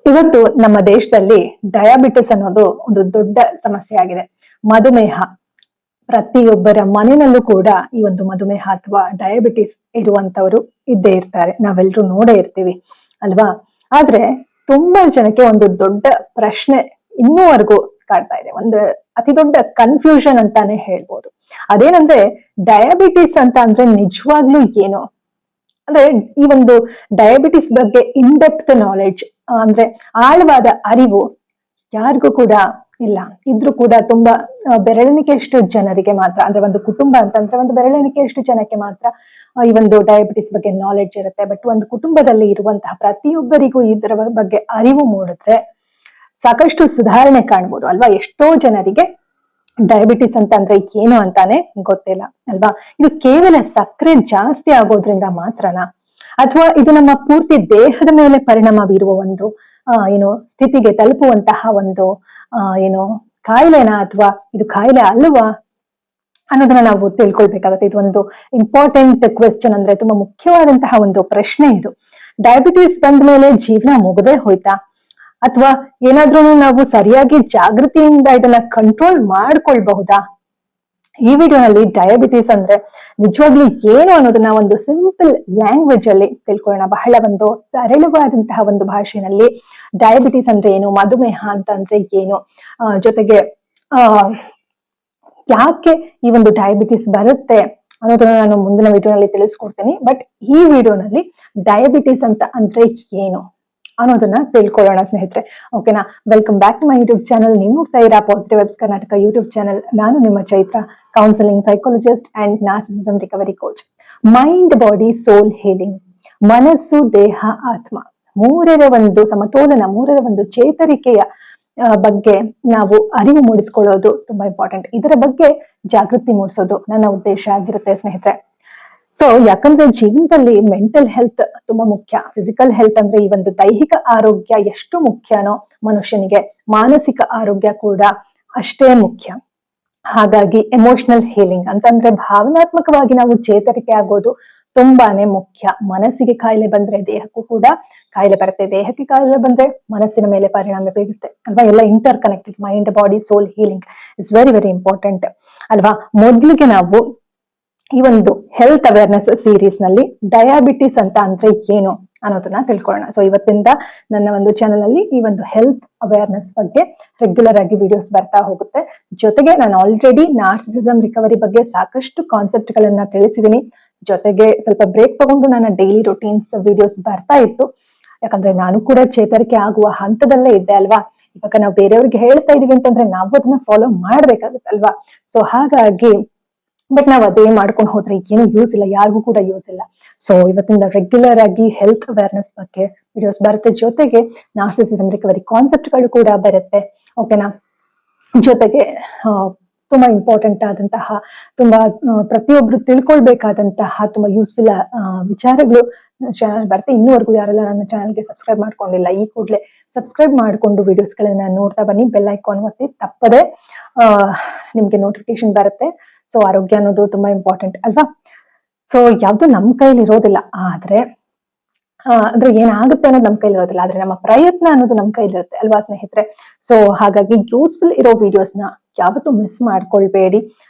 ಇವತ್ತು ನಮ್ಮ ದೇಶದಲ್ಲಿ ಡಯಾಬಿಟಿಸ್ ಅನ್ನೋದು ಒಂದು ದೊಡ್ಡ ಸಮಸ್ಯೆ ಆಗಿದೆ. ಮಧುಮೇಹ ಪ್ರತಿಯೊಬ್ಬರ ಮನೆಯಲ್ಲೂ ಕೂಡ ಈ ಒಂದು ಮಧುಮೇಹ ಅಥವಾ ಡಯಾಬಿಟಿಸ್ ಇರುವಂತವರು ಇದ್ದೇ ಇರ್ತಾರೆ. ನಾವೆಲ್ಲರೂ ನೋಡೇ ಇರ್ತೀವಿ ಅಲ್ವಾ? ಆದ್ರೆ ತುಂಬಾ ಜನಕ್ಕೆ ಒಂದು ದೊಡ್ಡ ಪ್ರಶ್ನೆ ಇನ್ನೂವರೆಗೂ ಕಾಡ್ತಾ ಇದೆ. ಒಂದು ಅತಿ ದೊಡ್ಡ ಕನ್ಫ್ಯೂಷನ್ ಅಂತಾನೆ ಹೇಳ್ಬೋದು. ಅದೇನಂದ್ರೆ, ಡಯಾಬಿಟಿಸ್ ಅಂತ ಅಂದ್ರೆ ನಿಜವಾಗ್ಲೂ ಏನು? ಅಂದ್ರೆ ಈ ಒಂದು ಡಯಾಬಿಟಿಸ್ ಬಗ್ಗೆ ಇನ್ ಡೆಪ್ತ್ ನಾಲೆಡ್ಜ್, ಅಂದ್ರೆ ಆಳವಾದ ಅರಿವು ಯಾರಿಗೂ ಕೂಡ ಇಲ್ಲ. ಇದ್ರೂ ಕೂಡ ತುಂಬಾ ಬೆರಳೆಣಿಕೆಯಷ್ಟು ಜನರಿಗೆ ಮಾತ್ರ, ಅಂದ್ರೆ ಒಂದು ಕುಟುಂಬ ಅಂತಂದ್ರೆ ಒಂದು ಬೆರಳೆಣಿಕೆಯಷ್ಟು ಜನಕ್ಕೆ ಮಾತ್ರ ಈ ಒಂದು ಡಯಾಬಿಟಿಸ್ ಬಗ್ಗೆ ನಾಲೆಡ್ಜ್ ಇರುತ್ತೆ. ಬಟ್ ಒಂದು ಕುಟುಂಬದಲ್ಲಿ ಇರುವಂತಹ ಪ್ರತಿಯೊಬ್ಬರಿಗೂ ಇದರ ಬಗ್ಗೆ ಅರಿವು ಮೂಡಿದ್ರೆ ಸಾಕಷ್ಟು ಸುಧಾರಣೆ ಕಾಣ್ಬೋದು ಅಲ್ವಾ? ಎಷ್ಟೋ ಜನರಿಗೆ ಡಯಾಬಿಟಿಸ್ ಅಂತ ಅಂದ್ರೆ ಏನು ಅಂತಾನೆ ಗೊತ್ತಿಲ್ಲ ಅಲ್ವಾ? ಇದು ಕೇವಲ ಸಕ್ಕರೆ ಜಾಸ್ತಿ ಆಗೋದ್ರಿಂದ ಮಾತ್ರನಾ, ಅಥವಾ ಇದು ನಮ್ಮ ಪೂರ್ತಿ ದೇಹದ ಮೇಲೆ ಪರಿಣಾಮ ಬೀರುವ ಒಂದು ಸ್ಥಿತಿಗೆ ತಲುಪುವಂತಹ ಒಂದು ಕಾಯಿಲೆನಾ, ಅಥವಾ ಇದು ಕಾಯಿಲೆ ಅಲ್ವಾ ಅನ್ನೋದನ್ನ ನಾವು ತಿಳ್ಕೊಳ್ಬೇಕಾಗತ್ತೆ. ಇದು ಒಂದು ಇಂಪಾರ್ಟೆಂಟ್ ಕ್ವೆಶ್ಚನ್, ಅಂದ್ರೆ ತುಂಬಾ ಮುಖ್ಯವಾದಂತಹ ಒಂದು ಪ್ರಶ್ನೆ ಇದು. ಡಯಾಬಿಟಿಸ್ ಬಂದ ಮೇಲೆ ಜೀವನ ಮುಗದೆ ಹೋಯ್ತಾ, ಅಥವಾ ಏನಾದ್ರೂ ನಾವು ಸರಿಯಾಗಿ ಜಾಗೃತಿಯಿಂದ ಇದನ್ನ ಕಂಟ್ರೋಲ್ ಮಾಡ್ಕೊಳ್ಬಹುದಾ? ಈ ವಿಡಿಯೋನಲ್ಲಿ ಡಯಾಬಿಟಿಸ್ ಅಂದ್ರೆ ನಿಜವಾಗ್ಲೂ ಏನು ಅನ್ನೋದನ್ನ ಒಂದು ಸಿಂಪಲ್ ಲ್ಯಾಂಗ್ವೇಜ್ ಅಲ್ಲಿ ತಿಳ್ಕೊಳ್ಳೋಣ. ಬಹಳ ಒಂದು ಸರಳವಾದಂತಹ ಒಂದು ಭಾಷೆಯಲ್ಲಿ ಡಯಾಬಿಟಿಸ್ ಅಂದ್ರೆ ಏನು, ಮಧುಮೇಹ ಅಂತ ಅಂದ್ರೆ ಏನು, ಜೊತೆಗೆ ಯಾಕೆ ಈ ಒಂದು ಡಯಾಬಿಟಿಸ್ ಬರುತ್ತೆ ಅನ್ನೋದನ್ನ ನಾನು ಮುಂದಿನ ವಿಡಿಯೋನಲ್ಲಿ ತಿಳಿಸ್ಕೊಡ್ತೀನಿ. ಬಟ್ ಈ ವಿಡಿಯೋನಲ್ಲಿ ಡಯಾಬಿಟಿಸ್ ಅಂತ ಅಂದ್ರೆ ಏನು ಅನ್ನೋದನ್ನ ತಿಳ್ಕೊಳ್ಳೋಣ ಸ್ನೇಹಿತರೆ. ಓಕೆನಾ? Welcome back to my YouTube channel. ನೀವು ನೋಡ್ತಾ ಇರಾ positive vibes Karnataka YouTube channel. ನಾನು ನಿಮ್ಮ Chaitra, counselling psychologist and narcissism recovery coach. Mind, body, soul healing, ಮನಸ್ಸು, ದೇಹ, ಆತ್ಮ, ಮೂರರ ಒಂದು ಸಮತೋಲನ, ಮೂರರ ಒಂದು ಚೇತರಿಕೆಯ ಬಗ್ಗೆ ನಾವು ಅರಿವು ಮೂಡಿಸ್ಕೊಳ್ಳೋದು ತುಂಬಾ ಇಂಪಾರ್ಟೆಂಟ್. ಇದರ ಬಗ್ಗೆ ಜಾಗೃತಿ ಮೂಡಿಸೋದು ನನ್ನ ಉದ್ದೇಶ ಆಗಿರುತ್ತೆ ಸ್ನೇಹಿತರೆ. ಸೊ ಯಾಕಂದ್ರೆ ಜೀವನದಲ್ಲಿ ಮೆಂಟಲ್ ಹೆಲ್ತ್ ತುಂಬಾ ಮುಖ್ಯ. ಫಿಸಿಕಲ್ ಹೆಲ್ತ್ ಅಂದ್ರೆ ಈ ಒಂದು ದೈಹಿಕ ಆರೋಗ್ಯ ಎಷ್ಟು ಮುಖ್ಯನೋ ಮನುಷ್ಯನಿಗೆ ಮಾನಸಿಕ ಆರೋಗ್ಯ ಕೂಡ ಅಷ್ಟೇ ಮುಖ್ಯ. ಹಾಗಾಗಿ ಎಮೋಷನಲ್ ಹೀಲಿಂಗ್ ಅಂತಂದ್ರೆ ಭಾವನಾತ್ಮಕವಾಗಿ ನಾವು ಚೇತರಿಕೆ ಆಗೋದು ತುಂಬಾನೇ ಮುಖ್ಯ. ಮನಸ್ಸಿಗೆ ಕಾಯಿಲೆ ಬಂದ್ರೆ ದೇಹಕ್ಕೂ ಕೂಡ ಕಾಯಿಲೆ ಬರುತ್ತೆ, ದೇಹಕ್ಕೆ ಕಾಯಿಲೆ ಬಂದ್ರೆ ಮನಸ್ಸಿನ ಮೇಲೆ ಪರಿಣಾಮ ಬೀರುತ್ತೆ ಅಲ್ವಾ? ಎಲ್ಲ inter connected. Mind, body, soul healing is very very important ಅಲ್ವಾ? ಮೊದಲಿಗೆ ನಾವು ಈ ಒಂದು ಹೆಲ್ತ್ ಅವೇರ್ನೆಸ್ ಸೀರೀಸ್ ನಲ್ಲಿ ಡಯಾಬಿಟಿಸ್ ಅಂತ ಅಂದ್ರೆ ಏನು ಅನ್ನೋದನ್ನ ತಿಳ್ಕೊಳ್ಳೋಣ. ಸೊ ಇವತ್ತಿಂದ ನನ್ನ ಒಂದು ಚಾನಲ್ ಅಲ್ಲಿ ಈ ಒಂದು ಹೆಲ್ತ್ ಅವೇರ್ನೆಸ್ ಬಗ್ಗೆ ರೆಗ್ಯುಲರ್ ಆಗಿ ವಿಡಿಯೋಸ್ ಬರ್ತಾ ಹೋಗುತ್ತೆ. ಜೊತೆಗೆ ನಾನು ಆಲ್ರೆಡಿ ನಾರ್ಸಿಸಿಸಂ ರಿಕವರಿ ಬಗ್ಗೆ ಸಾಕಷ್ಟು ಕಾನ್ಸೆಪ್ಟ್ ಗಳನ್ನ ತಿಳಿಸಿದೀನಿ. ಜೊತೆಗೆ ಸ್ವಲ್ಪ ಬ್ರೇಕ್ ತಗೊಂಡು ನನ್ನ ಡೈಲಿ ರೊಟೀನ್ಸ್ ವಿಡಿಯೋಸ್ ಬರ್ತಾ ಇತ್ತು. ಯಾಕಂದ್ರೆ ನಾನು ಕೂಡ ಚೇತರಿಕೆ ಆಗುವ ಹಂತದಲ್ಲೇ ಇದ್ದೆ ಅಲ್ವಾ? ಇವಾಗ ನಾವು ಬೇರೆಯವ್ರಿಗೆ ಹೇಳ್ತಾ ಇದೀವಿ ಅಂತಂದ್ರೆ ನಾವು ಅದನ್ನ ಫಾಲೋ ಮಾಡ್ಬೇಕಾಗುತ್ತೆ ಅಲ್ವಾ? ಸೊ ಹಾಗಾಗಿ ಬಟ್ ನಾವ್ ಅದೇ ಮಾಡ್ಕೊಂಡು ಹೋದ್ರೆ ಏನು ಯೂಸ್ ಇಲ್ಲ, ಯಾರಿಗೂ ಕೂಡ ಯೂಸ್ ಇಲ್ಲ. ಸೊ ಇವತ್ತಿಂದ ರೆಗ್ಯುಲರ್ ಆಗಿ ಹೆಲ್ತ್ ಅವೇರ್ನೆಸ್ ಬಗ್ಗೆ ವಿಡಿಯೋಸ್ ಬರುತ್ತೆ. ಜೊತೆಗೆ ನಾರ್ಸಿಸಿಸಂ ರಿಕವರಿ ಕಾನ್ಸೆಪ್ಟ್ ಗಳು ಕೂಡ ಬರುತ್ತೆ. ಓಕೆನಾ? ಜೊತೆಗೆ ತುಂಬಾ ಇಂಪಾರ್ಟೆಂಟ್ ಆದಂತಹ, ತುಂಬಾ ಪ್ರತಿಯೊಬ್ರು ತಿಳ್ಕೊಳ್ಬೇಕಾದಂತಹ ತುಂಬಾ ಯೂಸ್ಫುಲ್ ವಿಚಾರಗಳು ಚಾನಲ್ ಬರುತ್ತೆ. ಇನ್ನೂವರೆಗೂ ಯಾರೆಲ್ಲ ನನ್ನ ಚಾನಲ್ಗೆ ಸಬ್ಸ್ಕ್ರೈಬ್ ಮಾಡ್ಕೊಂಡಿಲ್ಲ, ಈ ಕೂಡಲೇ ಸಬ್ಸ್ಕ್ರೈಬ್ ಮಾಡ್ಕೊಂಡು ವಿಡಿಯೋಸ್ ಗಳನ್ನ ನೋಡ್ತಾ ಬನ್ನಿ. ಬೆಲ್ ಐಕಾನ್ ಒತ್ತಿ, ತಪ್ಪದೆ ನಿಮ್ಗೆ ನೋಟಿಫಿಕೇಶನ್ ಬರುತ್ತೆ. ಸೊ ಆರೋಗ್ಯ ಅನ್ನೋದು ತುಂಬಾ ಇಂಪಾರ್ಟೆಂಟ್ ಅಲ್ವಾ? ಸೊ ಯಾವ್ದು ನಮ್ ಕೈಲಿ ಇರೋದಿಲ್ಲ, ಆದ್ರೆ ಅಂದ್ರೆ ಏನಾಗುತ್ತೆ ಅನ್ನೋದು ನಮ್ ಕೈಲಿ ಇರೋದಿಲ್ಲ, ಆದ್ರೆ ನಮ್ಮ ಪ್ರಯತ್ನ ಅನ್ನೋದು ನಮ್ ಕೈಲಿರುತ್ತೆ ಅಲ್ವಾ ಸ್ನೇಹಿತರೆ? ಸೊ ಹಾಗಾಗಿ ಯೂಸ್ಫುಲ್ ಇರೋ ವಿಡಿಯೋಸ್ನ ಯಾವತ್ತೂ ಮಿಸ್ ಮಾಡ್ಕೊಳ್ಬೇಡಿ.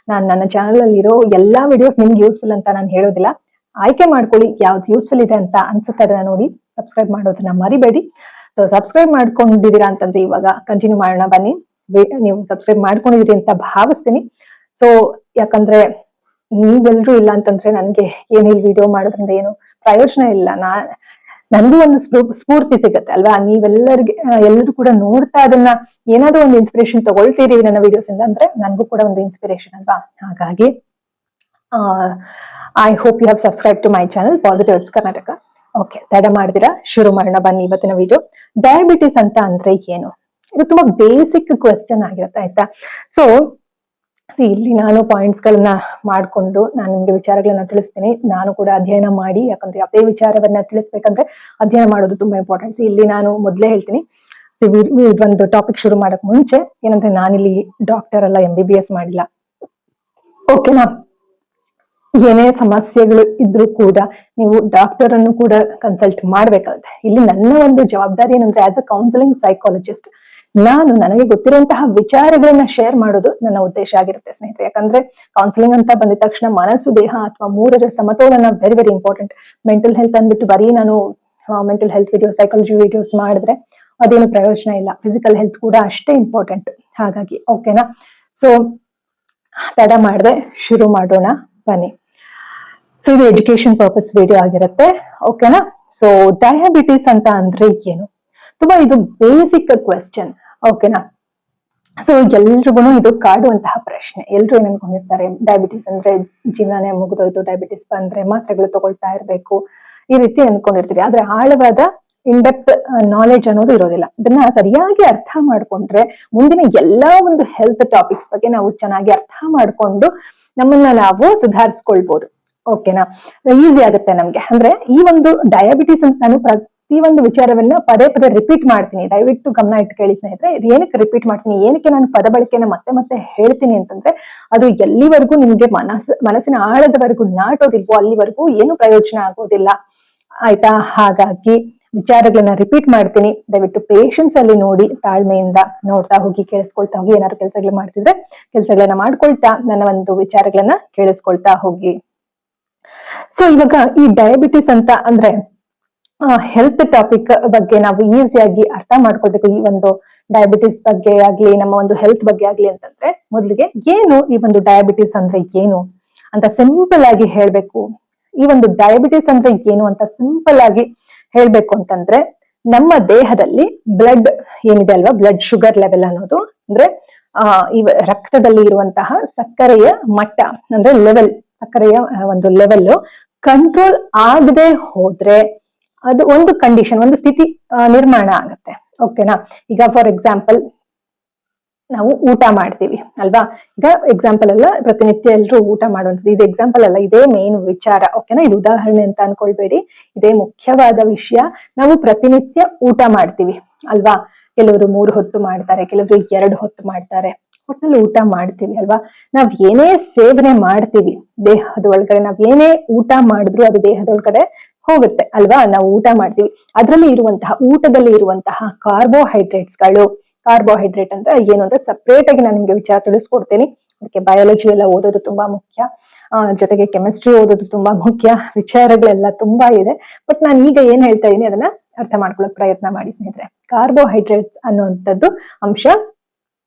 ನನ್ನ ಚಾನಲ್ ಅಲ್ಲಿ ಇರೋ ಎಲ್ಲಾ ವಿಡಿಯೋಸ್ ನಿಮ್ಗೆ ಯೂಸ್ಫುಲ್ ಅಂತ ನಾನು ಹೇಳೋದಿಲ್ಲ. ಆಯ್ಕೆ ಮಾಡ್ಕೊಳ್ಳಿ ಯಾವ್ದು ಯೂಸ್ಫುಲ್ ಇದೆ ಅಂತ ಅನ್ಸುತ್ತೆ, ಅದನ್ನ ನೋಡಿ ಸಬ್ಸ್ಕ್ರೈಬ್ ಮಾಡೋದನ್ನ ಮರಿಬೇಡಿ. ಸೊ ಸಬ್ಸ್ಕ್ರೈಬ್ ಮಾಡ್ಕೊಂಡಿದ್ದೀರಾ ಅಂತಂದ್ರೆ ಇವಾಗ ಕಂಟಿನ್ಯೂ ಮಾಡೋಣ ಬನ್ನಿ. ನೀವು ಸಬ್ಸ್ಕ್ರೈಬ್ ಮಾಡ್ಕೊಂಡಿದೀರಿ ಅಂತ ಭಾವಿಸ್ತೀನಿ. ಸೊ ಯಾಕಂದ್ರೆ ನೀವೆಲ್ರೂ ಇಲ್ಲ ಅಂತಂದ್ರೆ ನನ್ಗೆ ಏನು ಈ ವಿಡಿಯೋ ಮಾಡೋದ್ರಿಂದ ಏನು ಪ್ರಯೋಜನ ಇಲ್ಲ. ನನ್ಗೂ ಒಂದು ಸ್ಫೂರ್ತಿ ಸಿಗುತ್ತೆ ಅಲ್ವಾ? ಎಲ್ಲರೂ ಕೂಡ ನೋಡ್ತಾ ಅದನ್ನ ಏನಾದ್ರೂ ಒಂದು ಇನ್ಸ್ಪಿರೇಷನ್ ತಗೊಳ್ತೀರಿ ನನ್ನ ವಿಡಿಯೋಸ್ ಇಂದ ಅಂದ್ರೆ ನನ್ಗೂ ಕೂಡ ಒಂದು ಇನ್ಸ್ಪಿರೇಷನ್ ಅಲ್ವಾ? ಹಾಗಾಗಿ I hope you have subscribe to my channel positive vibes Karnataka. Okay, ತಡ ಮಾಡ್ತೀರಾ, ಶುರು ಮಾಡೋಣ ಬನ್ನಿ ಇವತ್ತಿನ ವಿಡಿಯೋ. ಡಯಾಬಿಟಿಸ್ ಅಂತ ಅಂದ್ರೆ ಏನು? ಇದು ತುಂಬಾ ಬೇಸಿಕ್ ಕ್ವೆಶ್ಚನ್ ಆಗಿರುತ್ತೆ, ಆಯ್ತಾ? ಸೊ ಇಲ್ಲಿ ನಾನು ಪಾಯಿಂಟ್ಸ್ ಗಳನ್ನ ಮಾಡ್ಕೊಂಡು ನಾನು ನಿಮ್ಗೆ ವಿಚಾರಗಳನ್ನ ತಿಳಿಸ್ತೀನಿ. ನಾನು ಕೂಡ ಅಧ್ಯಯನ ಮಾಡಿ, ಯಾಕಂದ್ರೆ ಯಾವುದೇ ವಿಚಾರವನ್ನ ತಿಳಿಸ್ಬೇಕಂದ್ರೆ ಅಧ್ಯಯನ ಮಾಡೋದು ತುಂಬಾ ಇಂಪಾರ್ಟೆಂಟ್. ಇಲ್ಲಿ ನಾನು ಮೊದ್ಲೇ ಹೇಳ್ತೀನಿ, ಒಂದು ಟಾಪಿಕ್ ಶುರು ಮಾಡಕ್ ಮುಂಚೆ ಏನಂದ್ರೆ ನಾನಿಲ್ಲಿ ಡಾಕ್ಟರ್ ಅಲ್ಲ, MBBS ಮಾಡಿಲ್ಲ. ಓಕೆನಾ? ಏನೇ ಸಮಸ್ಯೆಗಳು ಇದ್ರೂ ಕೂಡ ನೀವು ಡಾಕ್ಟರ್ ಅನ್ನು ಕೂಡ ಕನ್ಸಲ್ಟ್ ಮಾಡ್ಬೇಕಾಗುತ್ತೆ. ಇಲ್ಲಿ ನನ್ನ ಒಂದು ಜವಾಬ್ದಾರಿ ಏನಂದ್ರೆ ಆಸ್ ಅ ಕೌನ್ಸಿಲಿಂಗ್ ಸೈಕಾಲಜಿಸ್ಟ್ ನಾನು ನನಗೆ ಗೊತ್ತಿರುವಂತಹ ವಿಚಾರಗಳನ್ನ ಶೇರ್ ಮಾಡೋದು ನನ್ನ ಉದ್ದೇಶ ಆಗಿರುತ್ತೆ ಸ್ನೇಹಿತರೆ. ಯಾಕಂದ್ರೆ ಕೌನ್ಸಿಲಿಂಗ್ ಅಂತ ಬಂದಿದ ತಕ್ಷಣ ಮನಸ್ಸು, ದೇಹ ಅಥವಾ ಮೂರರ ಸಮತೋಲನ very very important. Mental health ಅಂದ್ಬಿಟ್ಟು ಬರೀ ನಾನು mental health videos, psychology videos ಮಾಡಿದ್ರೆ ಅದೇನು ಪ್ರಯೋಜನ ಇಲ್ಲ. ಫಿಸಿಕಲ್ ಹೆಲ್ತ್ ಕೂಡ ಅಷ್ಟೇ ಇಂಪಾರ್ಟೆಂಟ್. ಹಾಗಾಗಿ ಓಕೆನಾ. ಸೊ ತಡ ಮಾಡದೆ ಶುರು ಮಾಡೋಣ ಬನ್ನಿ. ಸೊ ಇದು ಎಜುಕೇಶನ್ ಪರ್ಪಸ್ ವಿಡಿಯೋ ಆಗಿರುತ್ತೆ. ಓಕೆನಾ. ಸೊ ಡಯಾಬಿಟಿಸ್ ಅಂತ ಅಂದ್ರೆ ಏನು? ತುಂಬಾ ಇದು ಬೇಸಿಕ್ ಕ್ವೆಶ್ಚನ್. ಓಕೆನಾ. ಸೊ ಎಲ್ರಿಗೂ ಇದು ಕಾಡುವಂತಹ ಪ್ರಶ್ನೆ. ಎಲ್ರು ಏನ್ ಅನ್ಕೊಂಡಿರ್ತಾರೆ, ಡಯಾಬಿಟಿಸ್ ಅಂದ್ರೆ ಜೀವನನೇ ಮುಗಿದೋಯ್ತು, ಡಯಾಬಿಟಿಸ್ ಬಂದ್ರೆ ಮಾತ್ರೆಗಳು ತಗೊಳ್ತಾ ಇರ್ಬೇಕು, ಈ ರೀತಿ ಅನ್ಕೊಂಡಿರ್ತೀರಿ. ಆದ್ರೆ ಆಳವಾದ ಇನ್ಡೆಪ್ತ್ ನಾಲೆಡ್ಜ್ ಅನ್ನೋದು ಇರೋದಿಲ್ಲ. ಇದನ್ನ ಸರಿಯಾಗಿ ಅರ್ಥ ಮಾಡ್ಕೊಂಡ್ರೆ ಮುಂದಿನ ಎಲ್ಲಾ ಒಂದು ಹೆಲ್ತ್ ಟಾಪಿಕ್ಸ್ ಬಗ್ಗೆ ನಾವು ಚೆನ್ನಾಗಿ ಅರ್ಥ ಮಾಡ್ಕೊಂಡು ನಮ್ಮನ್ನ ನಾವು ಸುಧಾರಿಸ್ಕೊಳ್ಬಹುದು. ಓಕೆನಾ. ಈಸಿ ಆಗುತ್ತೆ ನಮ್ಗೆ. ಅಂದ್ರೆ ಈ ಒಂದು ಡಯಾಬಿಟಿಸ್ ಅಂತ ನಾನು ಪ್ರತಿ ಒಂದು ವಿಚಾರವನ್ನ ಪದೇ ಪದೇ ರಿಪೀಟ್ ಮಾಡ್ತೀನಿ. ದಯವಿಟ್ಟು ಗಮನ ಇಟ್ಟು ಕೇಳಿ ಸ್ನೇಹಿತರೆ. ಇದು ಏನಕ್ಕೆ ರಿಪೀಟ್ ಮಾಡ್ತೀನಿ, ಏನಕ್ಕೆ ನಾನು ಪದ ಬಳಕೆನ ಮತ್ತೆ ಮತ್ತೆ ಹೇಳ್ತೀನಿ ಅಂತಂದ್ರೆ ಅದು ಎಲ್ಲಿವರೆಗೂ ನಿಮ್ಗೆ ಮನಸ್ಸಿನ ಆಳದವರೆಗೂ ನಾಟೋದಿಲ್ವೋ ಅಲ್ಲಿವರೆಗೂ ಏನು ಪ್ರಯೋಜನ ಆಗೋದಿಲ್ಲ. ಆಯ್ತಾ. ಹಾಗಾಗಿ ವಿಚಾರಗಳನ್ನ ರಿಪೀಟ್ ಮಾಡ್ತೀನಿ. ದಯವಿಟ್ಟು ಪೇಷನ್ಸ್ ಅಲ್ಲಿ ನೋಡಿ, ತಾಳ್ಮೆಯಿಂದ ನೋಡ್ತಾ ಹೋಗಿ, ಕೇಳಿಸ್ಕೊಳ್ತಾ ಹೋಗಿ. ಏನಾದ್ರು ಕೆಲಸಗಳು ಮಾಡ್ತಿದ್ರೆ ಕೆಲಸಗಳನ್ನ ಮಾಡ್ಕೊಳ್ತಾ ನನ್ನ ಒಂದು ವಿಚಾರಗಳನ್ನ ಕೇಳಿಸ್ಕೊಳ್ತಾ ಹೋಗಿ. ಸೊ ಇವಾಗ ಈ ಡಯಾಬಿಟಿಸ್ ಅಂತ ಅಂದ್ರೆ ಹೆಲ್ತ್ ಟಾಪಿಕ್ ಬಗ್ಗೆ ನಾವು ಈಸಿಯಾಗಿ ಅರ್ಥ ಮಾಡ್ಕೊಳ್ಬೇಕು. ಈ ಒಂದು ಡಯಾಬಿಟಿಸ್ ಬಗ್ಗೆ ಆಗ್ಲಿ, ನಮ್ಮ ಒಂದು ಹೆಲ್ತ್ ಬಗ್ಗೆ ಆಗ್ಲಿ ಅಂತಂದ್ರೆ ಮೊದಲಿಗೆ ಏನು ಈ ಒಂದು ಡಯಾಬಿಟಿಸ್ ಅಂದ್ರೆ ಏನು ಅಂತ ಸಿಂಪಲ್ ಆಗಿ ಹೇಳ್ಬೇಕು. ಈ ಒಂದು ಡಯಾಬಿಟಿಸ್ ಅಂದ್ರೆ ಏನು ಅಂತ ಸಿಂಪಲ್ ಆಗಿ ಹೇಳ್ಬೇಕು ಅಂತಂದ್ರೆ, ನಮ್ಮ ದೇಹದಲ್ಲಿ ಬ್ಲಡ್ ಏನಿದೆ ಅಲ್ವಾ, ಬ್ಲಡ್ ಶುಗರ್ ಲೆವೆಲ್ ಅನ್ನೋದು ಅಂದ್ರೆ ಈ ರಕ್ತದಲ್ಲಿ ಇರುವಂತಹ ಸಕ್ಕರೆಯ ಮಟ್ಟ ಅಂದ್ರೆ ಲೆವೆಲ್, ಸಕ್ಕರೆಯ ಒಂದು ಲೆವೆಲ್ ಕಂಟ್ರೋಲ್ ಆಗದೆ ಹೋದ್ರೆ ಅದು ಒಂದು ಕಂಡೀಷನ್, ಒಂದು ಸ್ಥಿತಿ ನಿರ್ಮಾಣ ಆಗತ್ತೆ. ಓಕೆನಾ. ಈಗ ಫಾರ್ ಎಕ್ಸಾಂಪಲ್ ನಾವು ಊಟ ಮಾಡ್ತೀವಿ ಅಲ್ವಾ. ಈಗ ಎಕ್ಸಾಂಪಲ್ ಅಲ್ಲ, ಪ್ರತಿನಿತ್ಯ ಎಲ್ಲರೂ ಊಟ ಮಾಡುವಂಥದ್ದು. ಇದು ಎಕ್ಸಾಂಪಲ್ ಅಲ್ಲ, ಇದೇ ಮೇನ್ ವಿಚಾರ. ಓಕೆನಾ. ಇದು ಉದಾಹರಣೆ ಅಂತ ಅನ್ಕೊಳ್ಬೇಡಿ, ಇದೇ ಮುಖ್ಯವಾದ ವಿಷಯ. ನಾವು ಪ್ರತಿನಿತ್ಯ ಊಟ ಮಾಡ್ತೀವಿ ಅಲ್ವಾ. ಕೆಲವರು 3 ಹೊತ್ತು ಮಾಡ್ತಾರೆ, ಕೆಲವರು 2 ಹೊತ್ತು ಮಾಡ್ತಾರೆ. ಒಟ್ಟಲ್ಲಿ ಊಟ ಮಾಡ್ತೀವಿ ಅಲ್ವಾ. ನಾವ್ ಏನೇ ಸೇವನೆ ಮಾಡ್ತೀವಿ ದೇಹದ ಒಳಗಡೆ, ನಾವ್ ಏನೇ ಊಟ ಮಾಡಿದ್ರು ಅದು ದೇಹದೊಳಗಡೆ ಹೋಗುತ್ತೆ ಅಲ್ವಾ. ನಾವು ಊಟ ಮಾಡ್ತೀವಿ, ಅದರಲ್ಲಿ ಇರುವಂತಹ ಊಟದಲ್ಲಿ ಇರುವಂತಹ ಕಾರ್ಬೋಹೈಡ್ರೇಟ್ಸ್ಗಳು, ಕಾರ್ಬೋಹೈಡ್ರೇಟ್ ಅಂತ ಏನು ಅಂತ ಸಪ್ರೇಟ್ ಆಗಿ ನಾನು ನಿಮ್ಗೆ ವಿಚಾರ ತಿಳಿಸ್ಕೊಡ್ತೀನಿ. ಅದಕ್ಕೆ ಬಯಾಲಜಿ ಎಲ್ಲ ಓದೋದು ತುಂಬಾ ಮುಖ್ಯ, ಜೊತೆಗೆ ಕೆಮಿಸ್ಟ್ರಿ ಓದೋದು ತುಂಬಾ ಮುಖ್ಯ. ವಿಚಾರಗಳೆಲ್ಲ ತುಂಬಾ ಇದೆ. ಬಟ್ ನಾನು ಈಗ ಏನ್ ಹೇಳ್ತಾ ಇದೀನಿ ಅದನ್ನ ಅರ್ಥ ಮಾಡ್ಕೊಳಕ್ ಪ್ರಯತ್ನ ಮಾಡಿ ಸ್ನೇಹಿತರೆ. ಕಾರ್ಬೋಹೈಡ್ರೇಟ್ಸ್ ಅನ್ನುವಂಥದ್ದು ಅಂಶ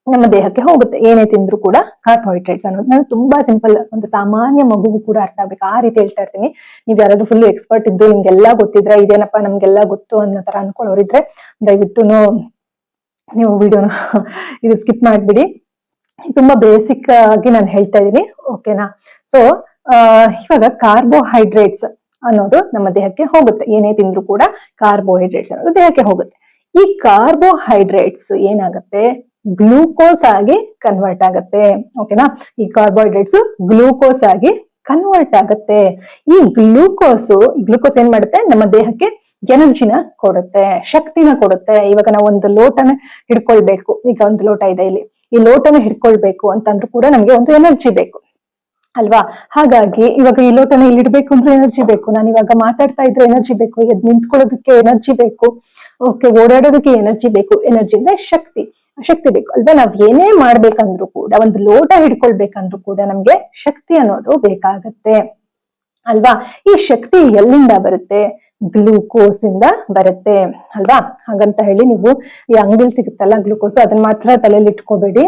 ನಮ್ಮ ದೇಹಕ್ಕೆ ಹೋಗುತ್ತೆ. ಏನೇ ತಿಂದ್ರು ಕೂಡ ಕಾರ್ಬೋಹೈಡ್ರೇಟ್ಸ್ ಅನ್ನೋದು ನಾನು ತುಂಬಾ ಸಿಂಪಲ್, ಒಂದು ಸಾಮಾನ್ಯ ಮಗುವು ಕೂಡ ಅರ್ಥ ಆಗ್ಬೇಕು ಆ ರೀತಿ ಹೇಳ್ತಾ ಇರ್ತೀನಿ. ನೀವ್ ಯಾರಾದ್ರೂ ಫುಲ್ ಎಕ್ಸ್ಪರ್ಟ್ ಇದ್ದು ನಿಮ್ಗೆಲ್ಲಾ ಗೊತ್ತಿದ್ರೆ, ಇದೇನಪ್ಪ ನಮ್ಗೆಲ್ಲಾ ಗೊತ್ತು ಅನ್ನೋ ತರ ಅನ್ಕೊಳ್ಳೋರಿದ್ರೆ ದಯವಿಟ್ಟು ನೀವು ವಿಡಿಯೋನ ಇದು ಸ್ಕಿಪ್ ಮಾಡ್ಬಿಡಿ. ತುಂಬಾ ಬೇಸಿಕ್ ಆಗಿ ನಾನು ಹೇಳ್ತಾ ಇದ್ದೀನಿ. ಓಕೆನಾ. ಸೊ ಇವಾಗ ಕಾರ್ಬೋಹೈಡ್ರೇಟ್ಸ್ ಅನ್ನೋದು ನಮ್ಮ ದೇಹಕ್ಕೆ ಹೋಗುತ್ತೆ. ಏನೇ ತಿಂದ್ರು ಕೂಡ ಕಾರ್ಬೋಹೈಡ್ರೇಟ್ಸ್ ಅನ್ನೋದು ದೇಹಕ್ಕೆ ಹೋಗುತ್ತೆ. ಈ ಕಾರ್ಬೋಹೈಡ್ರೇಟ್ಸ್ ಏನಾಗುತ್ತೆ, ಗ್ಲೂಕೋಸ್ ಆಗಿ ಕನ್ವರ್ಟ್ ಆಗತ್ತೆ. ಓಕೆನಾ. ಈ ಕಾರ್ಬೋಹೈಡ್ರೇಟ್ಸ್ ಗ್ಲೂಕೋಸ್ ಆಗಿ ಕನ್ವರ್ಟ್ ಆಗತ್ತೆ. ಈ ಗ್ಲೂಕೋಸ್ ಏನ್ ಮಾಡುತ್ತೆ, ನಮ್ಮ ದೇಹಕ್ಕೆ ಎನರ್ಜಿನ ಕೊಡುತ್ತೆ, ಶಕ್ತಿನ ಕೊಡುತ್ತೆ. ಇವಾಗ ನಾವು ಒಂದು ಲೋಟನ ಹಿಡ್ಕೊಳ್ಬೇಕು, ಈಗ ಒಂದು ಲೋಟ ಇದೆ ಇಲ್ಲಿ, ಈ ಲೋಟನ ಹಿಡ್ಕೊಳ್ಬೇಕು ಅಂತಂದ್ರೂ ಕೂಡ ನಮ್ಗೆ ಒಂದು ಎನರ್ಜಿ ಬೇಕು ಅಲ್ವಾ. ಹಾಗಾಗಿ ಇವಾಗ ಈ ಲೋಟನ ಇಲ್ಲಿ ಇಡ್ಬೇಕು ಅಂದ್ರೆ ಎನರ್ಜಿ ಬೇಕು. ನಾನು ಇವಾಗ ಮಾತಾಡ್ತಾ ಇದ್ರೆ ಎನರ್ಜಿ ಬೇಕು, ಎದ್ ನಿಂತ್ಕೊಳ್ಳೋದಕ್ಕೆ ಎನರ್ಜಿ ಬೇಕು, ಓಕೆ, ಓಡಾಡೋದಕ್ಕೆ ಎನರ್ಜಿ ಬೇಕು. ಎನರ್ಜಿ ಅಂದ್ರೆ ಶಕ್ತಿ ಬೇಕು ಅಲ್ವಾ. ನಾವ್ ಏನೇ ಮಾಡ್ಬೇಕಂದ್ರೂ ಕೂಡ, ಒಂದು ಲೋಟ ಹಿಡ್ಕೊಳ್ಬೇಕಂದ್ರೂ ಕೂಡ ನಮ್ಗೆ ಶಕ್ತಿ ಅನ್ನೋದು ಬೇಕಾಗತ್ತೆ ಅಲ್ವಾ. ಈ ಶಕ್ತಿ ಎಲ್ಲಿಂದ ಬರುತ್ತೆ, ಗ್ಲೂಕೋಸ್ ಇಂದ ಬರುತ್ತೆ ಅಲ್ವಾ. ಹಾಗಂತ ಹೇಳಿ ನೀವು ಈ ಅಂಗಡಿಲಿ ಸಿಗುತ್ತಲ್ಲ ಗ್ಲೂಕೋಸ್, ಅದನ್ನ ಮಾತ್ರ ತಲೆಯಲ್ಲಿ ಇಟ್ಕೋಬೇಡಿ.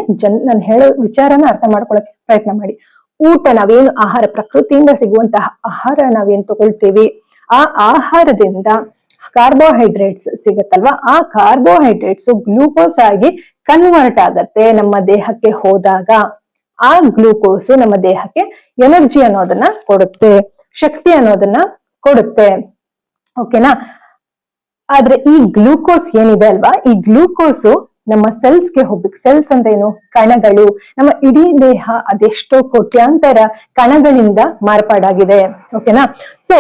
ನಾನು ಹೇಳೋ ವಿಚಾರನ ಅರ್ಥ ಮಾಡ್ಕೊಳಕ್ಕೆ ಪ್ರಯತ್ನ ಮಾಡಿ. ಊಟ, ನಾವೇನು ಆಹಾರ, ಪ್ರಕೃತಿಯಿಂದ ಸಿಗುವಂತಹ ಆಹಾರ ನಾವೇನ್ ತಗೊಳ್ತೀವಿ, ಆ ಆಹಾರದಿಂದ ಕಾರ್ಬೋಹೈಡ್ರೇಟ್ಸ್ ಸಿಗತ್ತಲ್ವಾ. ಆ ಕಾರ್ಬೋಹೈಡ್ರೇಟ್ಸ್ ಗ್ಲೂಕೋಸ್ ಆಗಿ ಕನ್ವರ್ಟ್ ಆಗತ್ತೆ ನಮ್ಮ ದೇಹಕ್ಕೆ ಹೋದಾಗ. ಆ ಗ್ಲೂಕೋಸ್ ನಮ್ಮ ದೇಹಕ್ಕೆ ಎನರ್ಜಿ ಅನ್ನೋದನ್ನ ಕೊಡುತ್ತೆ, ಶಕ್ತಿ ಅನ್ನೋದನ್ನ ಕೊಡುತ್ತೆ. ಓಕೆನಾ. ಆದ್ರೆ ಈ ಗ್ಲೂಕೋಸ್ ಏನಿದೆ ಅಲ್ವಾ, ಈ ಗ್ಲೂಕೋಸ್ ನಮ್ಮ ಸೆಲ್ಸ್ಗೆ ಹೋಗ್ಬೇಕು. ಸೆಲ್ಸ್ ಅಂತ ಏನು, ಕಣಗಳು. ನಮ್ಮ ಇಡೀ ದೇಹ ಅದೆಷ್ಟೋ ಕೋಟ್ಯಾಂತರ ಕಣಗಳಿಂದ ಮಾರ್ಪಾಡಾಗಿದೆ. ಓಕೆನಾ. ಸೊ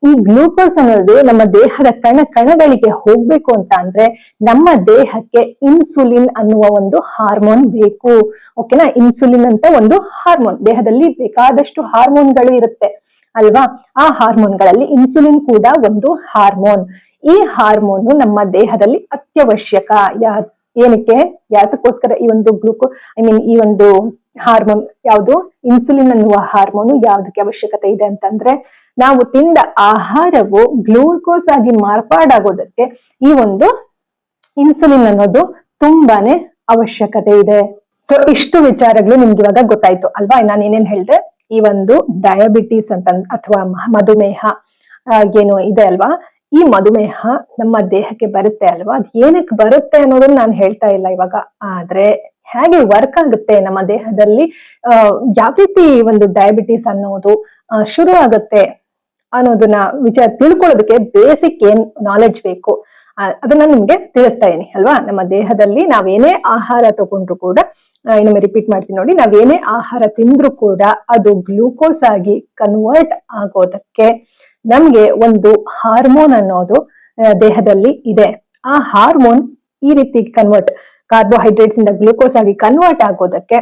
ಈ ಗ್ಲೂಕೋಸ್ ಅನ್ನೋದು ನಮ್ಮ ದೇಹದ ಕಣಗಳಿಗೆ ಹೋಗ್ಬೇಕು ಅಂತ ಅಂದ್ರೆ ನಮ್ಮ ದೇಹಕ್ಕೆ ಇನ್ಸುಲಿನ್ ಅನ್ನುವ ಒಂದು ಹಾರ್ಮೋನ್ ಬೇಕು. ಓಕೆನಾ, ಇನ್ಸುಲಿನ್ ಅಂತ ಒಂದು ಹಾರ್ಮೋನ್, ದೇಹದಲ್ಲಿ ಬೇಕಾದಷ್ಟು ಹಾರ್ಮೋನ್ಗಳು ಇರುತ್ತೆ ಅಲ್ವಾ. ಆ ಹಾರ್ಮೋನ್ಗಳಲ್ಲಿ ಇನ್ಸುಲಿನ್ ಕೂಡ ಒಂದು ಹಾರ್ಮೋನ್. ಈ ಹಾರ್ಮೋನು ನಮ್ಮ ದೇಹದಲ್ಲಿ ಅತ್ಯವಶ್ಯಕ. ಏನಕ್ಕೆ, ಯಾತಕ್ಕೋಸ್ಕರ ಈ ಒಂದು ಈ ಒಂದು ಹಾರ್ಮೋನ್ ಯಾವುದು, ಇನ್ಸುಲಿನ್ ಅನ್ನುವ ಹಾರ್ಮೋನು ಯಾವ್ದಕ್ಕೆ ಅವಶ್ಯಕತೆ ಇದೆ ಅಂತಂದ್ರೆ, ನಾವು ತಿಂದ ಆಹಾರವು ಗ್ಲೂಕೋಸ್ ಆಗಿ ಮಾರ್ಪಾಡಾಗೋದಕ್ಕೆ ಈ ಒಂದು ಇನ್ಸುಲಿನ್ ಅನ್ನೋದು ತುಂಬಾನೇ ಅವಶ್ಯಕತೆ ಇದೆ. ಸೊ ಇಷ್ಟು ವಿಚಾರಗಳು ನಿಮ್ಗೆ ಇವಾಗ ಗೊತ್ತಾಯ್ತು ಅಲ್ವಾ. ನಾನು ಏನೇನ್ ಹೇಳ್ದೆ, ಈ ಒಂದು ಡಯಾಬಿಟಿಸ್ ಅಂತ ಅಥವಾ ಮಧುಮೇಹ ಏನು ಇದೆ ಅಲ್ವಾ, ಈ ಮಧುಮೇಹ ನಮ್ಮ ದೇಹಕ್ಕೆ ಬರುತ್ತೆ ಅಲ್ವಾ. ಅದ್ ಏನಕ್ಕೆ ಬರುತ್ತೆ ಅನ್ನೋದನ್ನ ನಾನು ಹೇಳ್ತಾ ಇಲ್ಲ ಇವಾಗ, ಆದ್ರೆ ಹೇಗೆ ವರ್ಕ್ ಆಗುತ್ತೆ ನಮ್ಮ ದೇಹದಲ್ಲಿ, ಯಾವ ರೀತಿ ಒಂದು ಡಯಾಬಿಟಿಸ್ ಅನ್ನೋದು ಶುರು ಆಗುತ್ತೆ ಅನ್ನೋದನ್ನ ವಿಚಾರ ತಿಳ್ಕೊಳ್ಳೋದಕ್ಕೆ ಬೇಸಿಕ್ ಏನ್ ನಾಲೆಡ್ಜ್ ಬೇಕು ಅದನ್ನ ನಿಮ್ಗೆ ತಿಳಿಸ್ತಾ ಇದೀನಿ ಅಲ್ವಾ. ನಮ್ಮ ದೇಹದಲ್ಲಿ ನಾವೇನೇ ಆಹಾರ ತಗೊಂಡ್ರು ಕೂಡ, ಇನ್ನೊಮ್ಮೆ ರಿಪೀಟ್ ಮಾಡ್ತೀನಿ ನೋಡಿ, ನಾವೇನೇ ಆಹಾರ ತಿಂದ್ರು ಕೂಡ ಅದು ಗ್ಲೂಕೋಸ್ ಆಗಿ ಕನ್ವರ್ಟ್ ಆಗೋದಕ್ಕೆ ನಮ್ಗೆ ಒಂದು ಹಾರ್ಮೋನ್ ಅನ್ನೋದು ದೇಹದಲ್ಲಿ ಇದೆ. ಆ ಹಾರ್ಮೋನ್ ಈ ರೀತಿ ಕಾರ್ಬೋಹೈಡ್ರೇಟ್ಸ್ ಇಂದ ಗ್ಲೂಕೋಸ್ ಆಗಿ ಕನ್ವರ್ಟ್ ಆಗೋದಕ್ಕೆ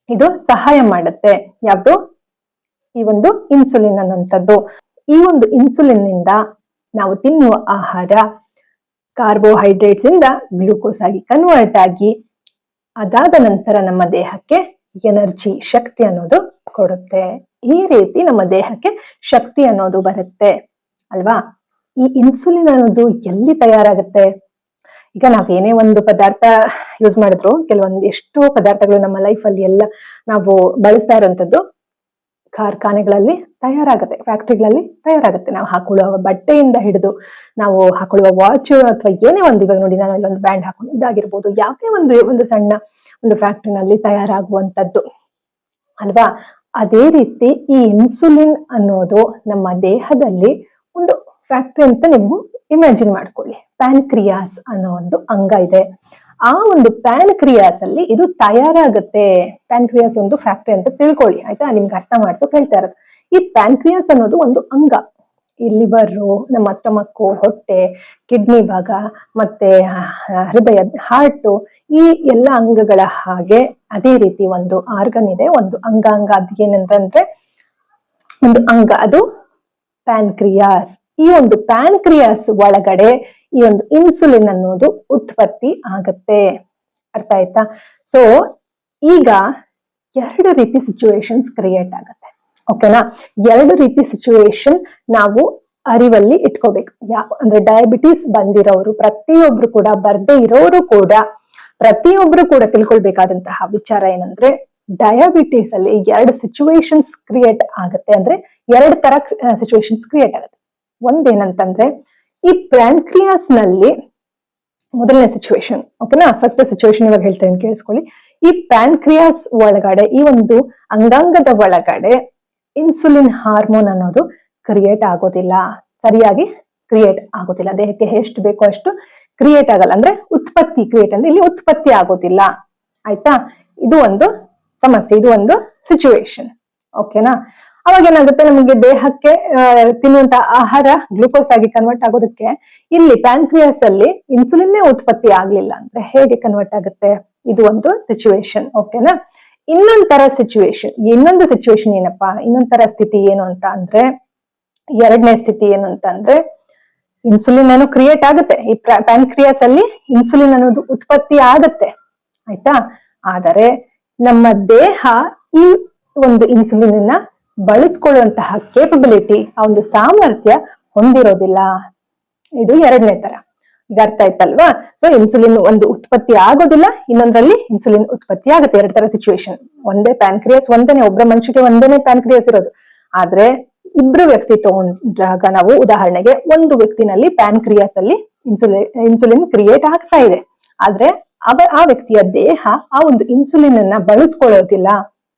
ಇದು ಸಹಾಯ ಮಾಡುತ್ತೆ. ಯಾವ್ದು, ಈ ಒಂದು ಇನ್ಸುಲಿನ್ ಅನ್ನುವಂಥದ್ದು. ಈ ಒಂದು ಇನ್ಸುಲಿನ್ ನಿಂದ ನಾವು ತಿನ್ನುವ ಆಹಾರ ಕಾರ್ಬೋಹೈಡ್ರೇಟ್ಸ್ ಇಂದ ಗ್ಲೂಕೋಸ್ ಆಗಿ ಕನ್ವರ್ಟ್ ಆಗಿ ಅದಾದ ನಂತರ ನಮ್ಮ ದೇಹಕ್ಕೆ ಎನರ್ಜಿ, ಶಕ್ತಿ ಅನ್ನೋದು ಕೊಡುತ್ತೆ. ಈ ರೀತಿ ನಮ್ಮ ದೇಹಕ್ಕೆ ಶಕ್ತಿ ಅನ್ನೋದು ಬರುತ್ತೆ ಅಲ್ವಾ. ಈ ಇನ್ಸುಲಿನ್ ಅನ್ನೋದು ಎಲ್ಲಿ ತಯಾರಾಗುತ್ತೆ, ಈಗ ನಾವೇನೇ ಒಂದು ಪದಾರ್ಥ ಯೂಸ್ ಮಾಡಿದ್ರು, ಕೆಲವೊಂದು ಎಷ್ಟೋ ಪದಾರ್ಥಗಳು ನಮ್ಮ ಲೈಫ್ ಅಲ್ಲಿ ಎಲ್ಲ ನಾವು ಬಳಸ್ತಾ ಇರುವಂತದ್ದು ಕಾರ್ಖಾನೆಗಳಲ್ಲಿ ತಯಾರಾಗುತ್ತೆ, ಫ್ಯಾಕ್ಟ್ರಿಗಳಲ್ಲಿ ತಯಾರಾಗುತ್ತೆ. ನಾವು ಹಾಕೊಳ್ಳುವ ಬಟ್ಟೆಯಿಂದ ಹಿಡಿದು ನಾವು ಹಾಕೊಳ್ಳುವ ವಾಚ್ ಅಥವಾ ಏನೇ ಒಂದು, ಇವಾಗ ನೋಡಿ ನಾನು ಇಲ್ಲೊಂದು ಬ್ಯಾಂಡ್ ಹಾಕೊಂಡು ಇದಾಗಿರ್ಬೋದು, ಯಾವುದೇ ಒಂದು ಸಣ್ಣ ಒಂದು ಫ್ಯಾಕ್ಟ್ರಿನಲ್ಲಿ ತಯಾರಾಗುವಂತದ್ದು ಅಲ್ವಾ. ಅದೇ ರೀತಿ ಈ ಇನ್ಸುಲಿನ್ ಅನ್ನೋದು ನಮ್ಮ ದೇಹದಲ್ಲಿ ಒಂದು ಫ್ಯಾಕ್ಟ್ರಿ ಅಂತ ನೀವು ಇಮ್ಯಾಜಿನ್ ಮಾಡ್ಕೊಳ್ಳಿ. ಪ್ಯಾನ್ಕ್ರಿಯಾಸ್ ಅನ್ನೋ ಒಂದು ಅಂಗ ಇದೆ. ಆ ಒಂದು ಪ್ಯಾನ್ಕ್ರಿಯಾಸ್ ಅಲ್ಲಿ ಇದು ತಯಾರಾಗುತ್ತೆ. ಪ್ಯಾನ್ಕ್ರಿಯಾಸ್ ಒಂದು ಫ್ಯಾಕ್ಟ್ರಿ ಅಂತ ತಿಳ್ಕೊಳ್ಳಿ ಆಯ್ತಾ, ನಿಮ್ಗೆ ಅರ್ಥ ಮಾಡ್ಸೋಕೆ ಹೇಳ್ತಾ ಇರೋದು. ಈ ಪ್ಯಾನ್ಕ್ರಿಯಾಸ್ ಅನ್ನೋದು ಒಂದು ಅಂಗ. ಈ ಲಿವರು, ನಮ್ಮ ಸ್ಟಮಕ್ಕು, ಹೊಟ್ಟೆ, ಕಿಡ್ನಿ ಭಾಗ, ಮತ್ತೆ ಹೃದಯ, ಹಾರ್ಟು, ಈ ಎಲ್ಲ ಅಂಗಗಳ ಹಾಗೆ ಅದೇ ರೀತಿ ಒಂದು ಆರ್ಗನ್ ಇದೆ, ಒಂದು ಅಂಗಾಂಗ. ಅದು ಏನಂತಂದ್ರೆ ಒಂದು ಅಂಗ, ಅದು ಪ್ಯಾನ್ಕ್ರಿಯಾಸ್. ಈ ಒಂದು ಪ್ಯಾನ್ಕ್ರಿಯಾಸ್ ಒಳಗಡೆ ಈ ಒಂದು ಇನ್ಸುಲಿನ್ ಅನ್ನೋದು ಉತ್ಪತ್ತಿ ಆಗತ್ತೆ. ಅರ್ಥ ಆಯ್ತಾ? ಸೊ ಈಗ ಎರಡು ರೀತಿ ಸಿಚುವೇಶನ್ಸ್ ಕ್ರಿಯೇಟ್ ಆಗತ್ತೆ. ಓಕೆನಾ, ಎರಡು ರೀತಿ ಸಿಚುವೇಶನ್ ನಾವು ಅರಿವಲ್ಲಿ ಇಟ್ಕೋಬೇಕು. ಅಂದ್ರೆ ಡಯಾಬಿಟಿಸ್ ಬಂದಿರೋರು ಪ್ರತಿಯೊಬ್ರು ಕೂಡ, ಬರ್ದೇ ಇರೋರು ಕೂಡ, ಪ್ರತಿಯೊಬ್ರು ಕೂಡ ತಿಳ್ಕೊಳ್ಬೇಕಾದಂತಹ ವಿಚಾರ ಏನಂದ್ರೆ, ಡಯಾಬಿಟಿಸ್ ಅಲ್ಲಿ ಎರಡು ಸಿಚುವೇಶನ್ಸ್ ಕ್ರಿಯೇಟ್ ಆಗತ್ತೆ. ಅಂದ್ರೆ ಎರಡು ತರ ಸಿಚುವೇಶನ್ಸ್ ಕ್ರಿಯೇಟ್ ಆಗತ್ತೆ. ಒಂದೇನಂತಂದ್ರೆ, ಈ ಪ್ಯಾನ್ಕ್ರಿಯಾಸ್ ನಲ್ಲಿ ಮೊದಲನೇ ಸಿಚುವೇಶನ್, ಓಕೆನಾ, ಫಸ್ಟ್ ಸಿಚುವೇಶನ್ ಇವಾಗ ಹೇಳ್ತೇನೆ ಕೇಳಿಸ್ಕೊಳ್ಳಿ. ಈ ಪ್ಯಾನ್ಕ್ರಿಯಾಸ್ ಒಳಗಡೆ, ಈ ಒಂದು ಅಂಗಾಂಗದ ಒಳಗಡೆ ಇನ್ಸುಲಿನ್ ಹಾರ್ಮೋನ್ ಅನ್ನೋದು ಕ್ರಿಯೇಟ್ ಆಗೋದಿಲ್ಲ, ಸರಿಯಾಗಿ ಕ್ರಿಯೇಟ್ ಆಗೋದಿಲ್ಲ. ದೇಹಕ್ಕೆ ಎಷ್ಟು ಬೇಕೋ ಅಷ್ಟು ಕ್ರಿಯೇಟ್ ಆಗಲ್ಲ. ಅಂದ್ರೆ ಉತ್ಪತ್ತಿ, ಕ್ರಿಯೇಟ್ ಅಂದ್ರೆ ಇಲ್ಲಿ ಉತ್ಪತ್ತಿ ಆಗೋದಿಲ್ಲ. ಆಯ್ತಾ, ಇದು ಒಂದು ಸಮಸ್ಯೆ, ಇದು ಒಂದು ಸಿಚುವೇಶನ್. ಓಕೆನಾ, ಅವಾಗ ಏನಾಗುತ್ತೆ, ನಮಗೆ ದೇಹಕ್ಕೆ ತಿನ್ನುವಂತ ಆಹಾರ ಗ್ಲೂಕೋಸ್ ಆಗಿ ಕನ್ವರ್ಟ್ ಆಗೋದಕ್ಕೆ ಇಲ್ಲಿ ಪ್ಯಾನ್ಕ್ರಿಯಾಸ್ ಅಲ್ಲಿ ಇನ್ಸುಲಿನ್ನೇ ಉತ್ಪತ್ತಿ ಆಗ್ಲಿಲ್ಲ ಅಂದ್ರೆ ಹೇಗೆ ಕನ್ವರ್ಟ್ ಆಗುತ್ತೆ? ಇದು ಒಂದು ಸಿಚುವೇಶನ್. ಓಕೆನಾ, ಇನ್ನೊಂದರ ಸಿಚುವೇಶನ್, ಇನ್ನೊಂದು ಸಿಚುವೇಶನ್ ಏನಪ್ಪಾ, ಇನ್ನೊಂದರ ಸ್ಥಿತಿ ಏನು ಅಂತ ಅಂದ್ರೆ, ಎರಡನೇ ಸ್ಥಿತಿ ಏನು ಅಂತ ಅಂದ್ರೆ, ಇನ್ಸುಲಿನ್ ಅನ್ನೋ ಕ್ರಿಯೇಟ್ ಆಗುತ್ತೆ, ಈ ಪ್ಯಾನ್ಕ್ರಿಯಾಸ್ ಅಲ್ಲಿ ಇನ್ಸುಲಿನ್ ಅನ್ನೋದು ಉತ್ಪತ್ತಿ ಆಗತ್ತೆ. ಆಯ್ತಾ, ಆದರೆ ನಮ್ಮ ದೇಹ ಈ ಒಂದು ಇನ್ಸುಲಿನ್ ಅನ್ನ ಬಳಸ್ಕೊಳ್ಳುವಂತಹ ಕೇಪಬಿಲಿಟಿ, ಆ ಒಂದು ಸಾಮರ್ಥ್ಯ ಹೊಂದಿರೋದಿಲ್ಲ. ಇದು ಎರಡನೇ ತರ. ಈಗ ಅರ್ಥ ಆಯ್ತಲ್ವಾ? ಸೊ ಇನ್ಸುಲಿನ್ ಒಂದು ಉತ್ಪತ್ತಿ ಆಗೋದಿಲ್ಲ, ಇನ್ನೊಂದ್ರಲ್ಲಿ ಇನ್ಸುಲಿನ್ ಉತ್ಪತ್ತಿ ಆಗುತ್ತೆ. ಎರಡು ತರ ಸಿಚುವೇಶನ್. ಒಂದೇ ಪ್ಯಾನ್ಕ್ರಿಯಾಸ್, ಒಂದೇನೆ, ಒಬ್ಬರ ಮನುಷ್ಯಗೆ ಒಂದೇನೆ ಪ್ಯಾನ್ಕ್ರಿಯಾಸ್ ಇರೋದು. ಆದ್ರೆ ಇಬ್ರು ವ್ಯಕ್ತಿ ತಗೊಂಡಾಗ ನಾವು, ಉದಾಹರಣೆಗೆ ಒಂದು ವ್ಯಕ್ತಿನಲ್ಲಿ ಪ್ಯಾನ್ಕ್ರಿಯಾಸ್ ಅಲ್ಲಿ ಇನ್ಸುಲಿನ್ ಕ್ರಿಯೇಟ್ ಆಗ್ತಾ ಇದೆ, ಆದ್ರೆ ಆ ವ್ಯಕ್ತಿಯ ದೇಹ ಆ ಒಂದು ಇನ್ಸುಲಿನ್ ಅನ್ನ ಬಳಸ್ಕೊಳ್ಳೋದಿಲ್ಲ.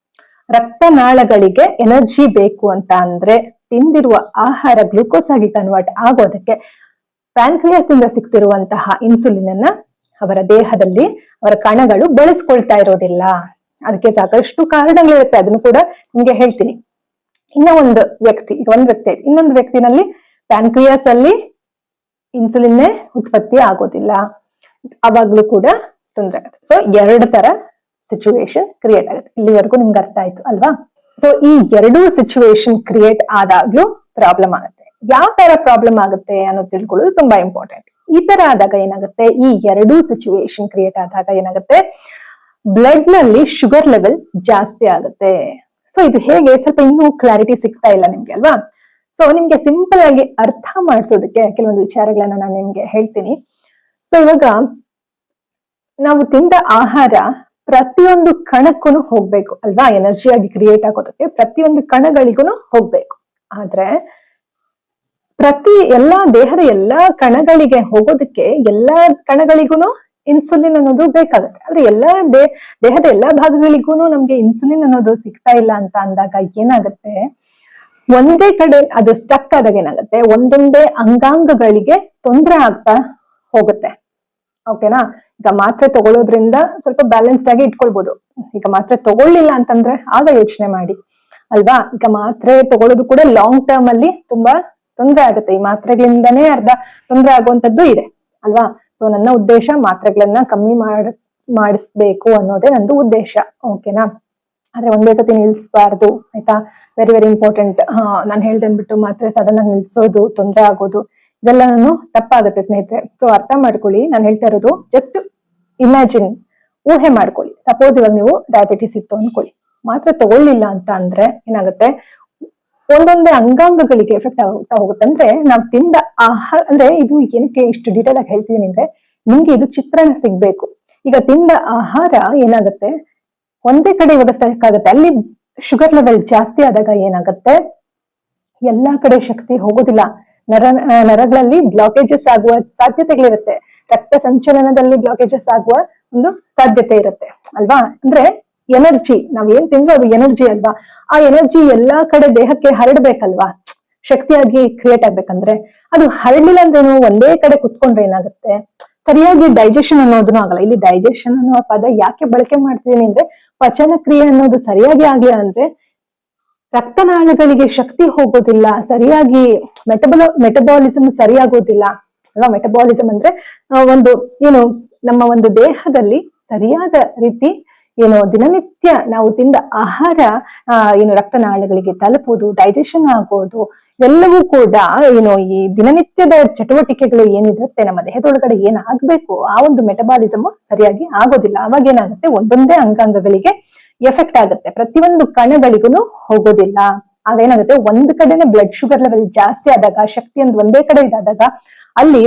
ರಕ್ತನಾಳಗಳಿಗೆ ಎನರ್ಜಿ ಬೇಕು ಅಂತ ಅಂದ್ರೆ, ತಿಂದಿರುವ ಆಹಾರ ಗ್ಲೂಕೋಸ್ ಆಗಿ ಕನ್ವರ್ಟ್ ಆಗೋದಕ್ಕೆ ಪ್ಯಾನ್ಕ್ರಿಯಾಸ್ ಇಂದ ಸಿಗ್ತಿರುವಂತಹ ಇನ್ಸುಲಿನ್ ಅನ್ನ ಅವರ ದೇಹದಲ್ಲಿ ಅವರ ಕಣಗಳು ಬಳಸ್ಕೊಳ್ತಾ ಇರೋದಿಲ್ಲ. ಅದಕ್ಕೆ ಸಾಕಷ್ಟು ಕಾರಣಗಳಿರುತ್ತೆ, ಅದನ್ನು ಕೂಡ ನಿಮ್ಗೆ ಹೇಳ್ತೀನಿ. ಇನ್ನ ಒಂದು ವ್ಯಕ್ತಿ, ಈಗ ಒಂದು ವ್ಯಕ್ತಿ ಐತಿ, ಇನ್ನೊಂದು ವ್ಯಕ್ತಿನಲ್ಲಿ ಪ್ಯಾನ್ಕ್ರಿಯಾಸ್ ಅಲ್ಲಿ ಇನ್ಸುಲಿನ್ನೇ ಉತ್ಪತ್ತಿ ಆಗೋದಿಲ್ಲ, ಅವಾಗ್ಲೂ ಕೂಡ ತೊಂದರೆ ಆಗುತ್ತೆ. ಸೊ 2 ತರ ಸಿಚುವೇಶನ್ ಕ್ರಿಯೇಟ್ ಆಗುತ್ತೆ. ಇಲ್ಲಿವರೆಗೂ ನಿಮ್ಗೆ ಅರ್ಥ ಆಯ್ತು ಅಲ್ವಾ? ಸೊ ಈ 2 ಸಿಚುವೇಶನ್ ಕ್ರಿಯೇಟ್ ಆದಾಗ್ಲೂ ಪ್ರಾಬ್ಲಮ್ ಆಗುತ್ತೆ. ಯಾವ ತರ ಪ್ರಾಬ್ಲಮ್ ಆಗುತ್ತೆ ಅನ್ನೋದು ತಿಳ್ಕೊಳ್ಳೋದು ತುಂಬಾ ಇಂಪಾರ್ಟೆಂಟ್. ಈ ತರ ಆದಾಗ ಏನಾಗುತ್ತೆ, ಈ 2 ಸಿಚುವೇಶನ್ ಕ್ರಿಯೇಟ್ ಆದಾಗ ಏನಾಗುತ್ತೆ, ಬ್ಲಡ್ ನಲ್ಲಿ ಶುಗರ್ ಲೆವೆಲ್ ಜಾಸ್ತಿ ಆಗುತ್ತೆ. ಸೊ ಇದು ಹೇಗೆ, ಸ್ವಲ್ಪ ಇನ್ನೂ ಕ್ಲಾರಿಟಿ ಸಿಗ್ತಾ ಇಲ್ಲ ನಿಮ್ಗೆ ಅಲ್ವಾ? ಸೊ ನಿಮ್ಗೆ ಸಿಂಪಲ್ ಆಗಿ ಅರ್ಥ ಮಾಡಿಸೋದಕ್ಕೆ ಕೆಲವೊಂದು ವಿಚಾರಗಳನ್ನ ನಾನು ನಿಮ್ಗೆ ಹೇಳ್ತೀನಿ. ಸೊ ಇವಾಗ ನಾವು ತಿಂದ ಆಹಾರ ಪ್ರತಿಯೊಂದು ಕಣಕ್ಕೂ ಹೋಗ್ಬೇಕು ಅಲ್ವಾ? ಎನರ್ಜಿಯಾಗಿ ಕ್ರಿಯೇಟ್ ಆಗೋದಕ್ಕೆ ಪ್ರತಿಯೊಂದು ಕಣಗಳಿಗೂ ಹೋಗ್ಬೇಕು. ಆದ್ರೆ ದೇಹದ ಎಲ್ಲಾ ಕಣಗಳಿಗೆ ಹೋಗೋದಕ್ಕೆ ಎಲ್ಲಾ ಕಣಗಳಿಗೂ ಇನ್ಸುಲಿನ್ ಅನ್ನೋದು ಬೇಕಾಗುತ್ತೆ. ಆದ್ರೆ ದೇಹದ ಎಲ್ಲಾ ಭಾಗಗಳಿಗೂ ನಮ್ಗೆ ಇನ್ಸುಲಿನ್ ಅನ್ನೋದು ಸಿಗ್ತಾ ಇಲ್ಲ ಅಂತ ಅಂದಾಗ ಏನಾಗುತ್ತೆ, ಒಂದೇ ಕಡೆ ಅದು ಸ್ಟಕ್ ಆದಾಗ ಏನಾಗುತ್ತೆ, ಒಂದೊಂದೇ ಅಂಗಾಂಗಗಳಿಗೆ ತೊಂದರೆ ಆಗ್ತಾ ಹೋಗುತ್ತೆ. ಓಕೆನಾ? ಈಗ ಮಾತ್ರೆ ತಗೊಳ್ಳೋದ್ರಿಂದ ಸ್ವಲ್ಪ ಬ್ಯಾಲೆನ್ಸ್ಡ್ ಆಗಿ ಇಟ್ಕೊಳ್ಬಹುದು. ಈಗ ಮಾತ್ರೆ ತಗೊಳ್ಳಿಲ್ಲ ಅಂತಂದ್ರೆ ಆಗ ಯೋಚನೆ ಮಾಡಿ ಅಲ್ವಾ? ಈಗ ಮಾತ್ರೆ ತಗೊಳ್ಳೋದು ಕೂಡ ಲಾಂಗ್ ಟರ್ಮ್ ಅಲ್ಲಿ ತುಂಬಾ ತೊಂದರೆ ಆಗುತ್ತೆ. ಈ ಮಾತ್ರೆಗಳಿಂದನೇ ಅರ್ಧ ತೊಂದರೆ ಆಗುವಂತದ್ದು ಇದೆ ಅಲ್ವಾ? ಸೊ ನನ್ನ ಉದ್ದೇಶ ಮಾತ್ರೆಗಳನ್ನ ಕಮ್ಮಿ ಮಾಡಿಸ್ಬೇಕು ಅನ್ನೋದೇ ನಂದು ಉದ್ದೇಶ. ಓಕೆನಾ? ಆದ್ರೆ ಒಂದೇ ಸತಿ ನಿಲ್ಸ್ಬಾರ್ದು ಆಯ್ತಾ? Very very important. ನಾನು ಹೇಳ್ದೆ ಅಂದ್ಬಿಟ್ಟು ಮಾತ್ರೆ ಸಡನ್ ಆಗಿ ನಿಲ್ಸೋದು, ತೊಂದರೆ ಆಗೋದು, ಇದೆಲ್ಲ ತಪ್ಪಾಗುತ್ತೆ ಸ್ನೇಹಿತರೆ. ಸೊ ಅರ್ಥ ಮಾಡ್ಕೊಳ್ಳಿ, ನಾನು ಹೇಳ್ತಾ ಇರೋದು ಜಸ್ಟ್ ಇಮ್ಯಾಜಿನ್, ಊಹೆ ಮಾಡ್ಕೊಳ್ಳಿ. ಸಪೋಸ್ ಇವಾಗ ನೀವು ಡಯಾಬಿಟಿಸ್ ಇತ್ತು ಅನ್ಕೊಳ್ಳಿ, ಮಾತ್ರೆ ತಗೊಳ್ಳಿಲ್ಲ ಅಂತ ಅಂದ್ರೆ ಏನಾಗುತ್ತೆ, ಒಂದೊಂದೇ ಅಂಗಾಂಗಗಳಿಗೆ ಎಫೆಕ್ಟ್ ಆಗ್ತಾ ಹೋಗುತ್ತೆ. ಅಂದ್ರೆ ನಾವು ತಿಂದ ಆಹಾರ, ಅಂದ್ರೆ ಇದು ಏನಕ್ಕೆ ಇಷ್ಟು ಡೀಟೇಲ್ ಆಗಿ ಹೇಳ್ತಿದೀನಿ ಅಂದ್ರೆ ನಿಮ್ಗೆ ಇದು ಚಿತ್ರಣ ಸಿಗ್ಬೇಕು. ಈಗ ತಿಂದ ಆಹಾರ ಏನಾಗುತ್ತೆ, ಒಂದೇ ಕಡೆ ಇವಾಗ ಸ್ಟಕ್ ಆಗುತ್ತೆ. ಅಲ್ಲಿ ಶುಗರ್ ಲೆವೆಲ್ ಜಾಸ್ತಿ ಆದಾಗ ಏನಾಗುತ್ತೆ, ಎಲ್ಲಾ ಕಡೆ ಶಕ್ತಿ ಹೋಗೋದಿಲ್ಲ. ನರಗಳಲ್ಲಿ ಬ್ಲಾಕೇಜಸ್ ಆಗುವ ಸಾಧ್ಯತೆಗಳಿರುತ್ತೆ. ರಕ್ತ ಸಂಚಲನದಲ್ಲಿ ಬ್ಲಾಕೇಜಸ್ ಆಗುವ ಒಂದು ಸಾಧ್ಯತೆ ಇರುತ್ತೆ ಅಲ್ವಾ? ಅಂದ್ರೆ ಎನರ್ಜಿ, ನಾವ್ ಏನ್ ತಿಂದ್ರೂ ಅದು ಎನರ್ಜಿ ಅಲ್ವಾ? ಆ ಎನರ್ಜಿ ಎಲ್ಲಾ ಕಡೆ ದೇಹಕ್ಕೆ ಹರಡ್ಬೇಕಲ್ವಾ? ಶಕ್ತಿಯಾಗಿ ಕ್ರಿಯೇಟ್ ಆಗ್ಬೇಕಂದ್ರೆ ಅದು ಹರಡ್ಲಿಲ್ಲ ಅಂದ್ರೇನು, ಒಂದೇ ಕಡೆ ಕುತ್ಕೊಂಡ್ರೆ ಏನಾಗುತ್ತೆ, ಸರಿಯಾಗಿ ಡೈಜೆಷನ್ ಅನ್ನೋದನ್ನು ಆಗಲ್ಲ. ಇಲ್ಲಿ ಡೈಜೆಷನ್ ಅನ್ನೋ ಪದ ಯಾಕೆ ಬಳಕೆ ಮಾಡ್ತಿದೀನಿ ಅಂದ್ರೆ, ಪಚನ ಕ್ರಿಯೆ ಅನ್ನೋದು ಸರಿಯಾಗಿ ಆಗ್ಲಿಲ್ಲ ಅಂದ್ರೆ ರಕ್ತನಾಳಗಳಿಗೆ ಶಕ್ತಿ ಹೋಗೋದಿಲ್ಲ, ಸರಿಯಾಗಿ ಮೆಟಬಾಲಿಸಮ್ ಸರಿಯಾಗೋದಿಲ್ಲ ಅಲ್ವಾ? ಮೆಟಬಾಲಿಸಮ್ ಅಂದ್ರೆ ನಮ್ಮ ಒಂದು ದೇಹದಲ್ಲಿ ಸರಿಯಾದ ರೀತಿ ದಿನನಿತ್ಯ ನಾವು ತಿಂದ ಆಹಾರ ರಕ್ತನಾಳಗಳಿಗೆ ತಲುಪುವುದು, ಡೈಜೆಷನ್ ಆಗೋದು, ಎಲ್ಲವೂ ಕೂಡ ಈ ದಿನನಿತ್ಯದ ಚಟುವಟಿಕೆಗಳು ಏನಿರುತ್ತೆ ನಮ್ಮ ದೇಹದೊಳಗಡೆ ಏನಾಗ್ಬೇಕು, ಆ ಒಂದು ಮೆಟಬಾಲಿಸಮ್ ಸರಿಯಾಗಿ ಆಗೋದಿಲ್ಲ. ಅವಾಗ ಏನಾಗುತ್ತೆ, ಒಂದೊಂದೇ ಅಂಗಾಂಗಗಳಿಗೆ ಎಫೆಕ್ಟ್ ಆಗುತ್ತೆ, ಪ್ರತಿಯೊಂದು ಕಣಗಳಿಗೂ ಹೋಗೋದಿಲ್ಲ. ಅದೇನಾಗುತ್ತೆ, ಒಂದ್ ಕಡೆನೆ ಬ್ಲಡ್ ಶುಗರ್ ಲೆವೆಲ್ ಜಾಸ್ತಿ ಆದಾಗ, ಶಕ್ತಿ ಒಂದು ಒಂದೇ ಕಡೆ ಇದಾದಾಗ ಅಲ್ಲಿ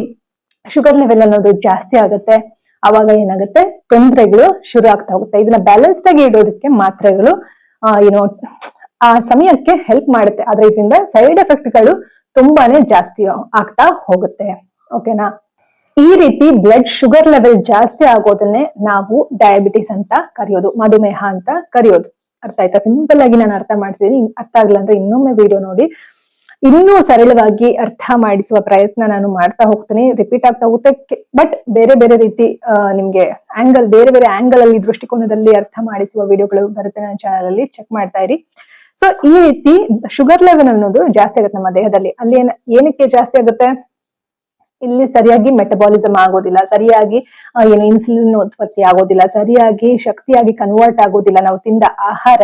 ಶುಗರ್ ಲೆವೆಲ್ ಅನ್ನೋದು ಜಾಸ್ತಿ ಆಗುತ್ತೆ. ಅವಾಗ ಏನಾಗುತ್ತೆ, ತೊಂದರೆಗಳು ಶುರು ಆಗ್ತಾ ಹೋಗುತ್ತೆ. ಇದನ್ನ ಬ್ಯಾಲೆನ್ಸ್ಡ್ ಆಗಿ ಇಡೋದಕ್ಕೆ ಮಾತ್ರೆಗಳು ಆ ಸಮಯಕ್ಕೆ ಹೆಲ್ಪ್ ಮಾಡುತ್ತೆ. ಆದ್ರೆ ಇದರಿಂದ ಸೈಡ್ ಎಫೆಕ್ಟ್ಗಳು ತುಂಬಾನೇ ಜಾಸ್ತಿ ಆಗ್ತಾ ಹೋಗುತ್ತೆ. ಓಕೆನಾ? ಈ ರೀತಿ ಬ್ಲಡ್ ಶುಗರ್ ಲೆವೆಲ್ ಜಾಸ್ತಿ ಆಗೋದನ್ನೇ ನಾವು ಡಯಾಬಿಟಿಸ್ ಅಂತ ಕರೆಯೋದು, ಮಧುಮೇಹ ಅಂತ ಕರೆಯೋದು. ಅರ್ಥ ಆಯ್ತಾ? ಸಿಂಪಲ್ ಆಗಿ ನಾನು ಅರ್ಥ ಮಾಡ್ತಿದ್ದೀನಿ. ಅರ್ಥ ಆಗಲ್ಲ ಅಂದ್ರೆ ಇನ್ನೊಮ್ಮೆ ವಿಡಿಯೋ ನೋಡಿ, ಇನ್ನೂ ಸರಳವಾಗಿ ಅರ್ಥ ಮಾಡಿಸುವ ಪ್ರಯತ್ನ ನಾನು ಮಾಡ್ತಾ ಹೋಗ್ತೀನಿ. ರಿಪೀಟ್ ಆಗ್ತಾ ಹೋಗುತ್ತೆ, ಬಟ್ ಬೇರೆ ಬೇರೆ ರೀತಿ ನಿಮ್ಗೆ ಬೇರೆ ಬೇರೆ ಆಂಗಲ್ ಅಲ್ಲಿ, ದೃಷ್ಟಿಕೋನದಲ್ಲಿ ಅರ್ಥ ಮಾಡಿಸುವ ವಿಡಿಯೋಗಳು ಬರುತ್ತೆ ನನ್ನ ಚಾನಲ್ ಅಲ್ಲಿ, ಚೆಕ್ ಮಾಡ್ತಾ ಇರಿ. ಸೊ ಈ ರೀತಿ ಶುಗರ್ ಲೆವೆಲ್ ಅನ್ನೋದು ಜಾಸ್ತಿ ಆಗುತ್ತೆ ನಮ್ಮ ದೇಹದಲ್ಲಿ. ಅಲ್ಲಿ ಏನಕ್ಕೆ ಜಾಸ್ತಿ ಆಗುತ್ತೆ, ಇಲ್ಲಿ ಸರಿಯಾಗಿ ಮೆಟಬಾಲಿಸಮ್ ಆಗೋದಿಲ್ಲ, ಸರಿಯಾಗಿ ಇನ್ಸುಲಿನ್ ಉತ್ಪತ್ತಿ ಆಗೋದಿಲ್ಲ, ಸರಿಯಾಗಿ ಶಕ್ತಿಯಾಗಿ ಕನ್ವರ್ಟ್ ಆಗೋದಿಲ್ಲ. ನಾವು ತಿಂದ ಆಹಾರ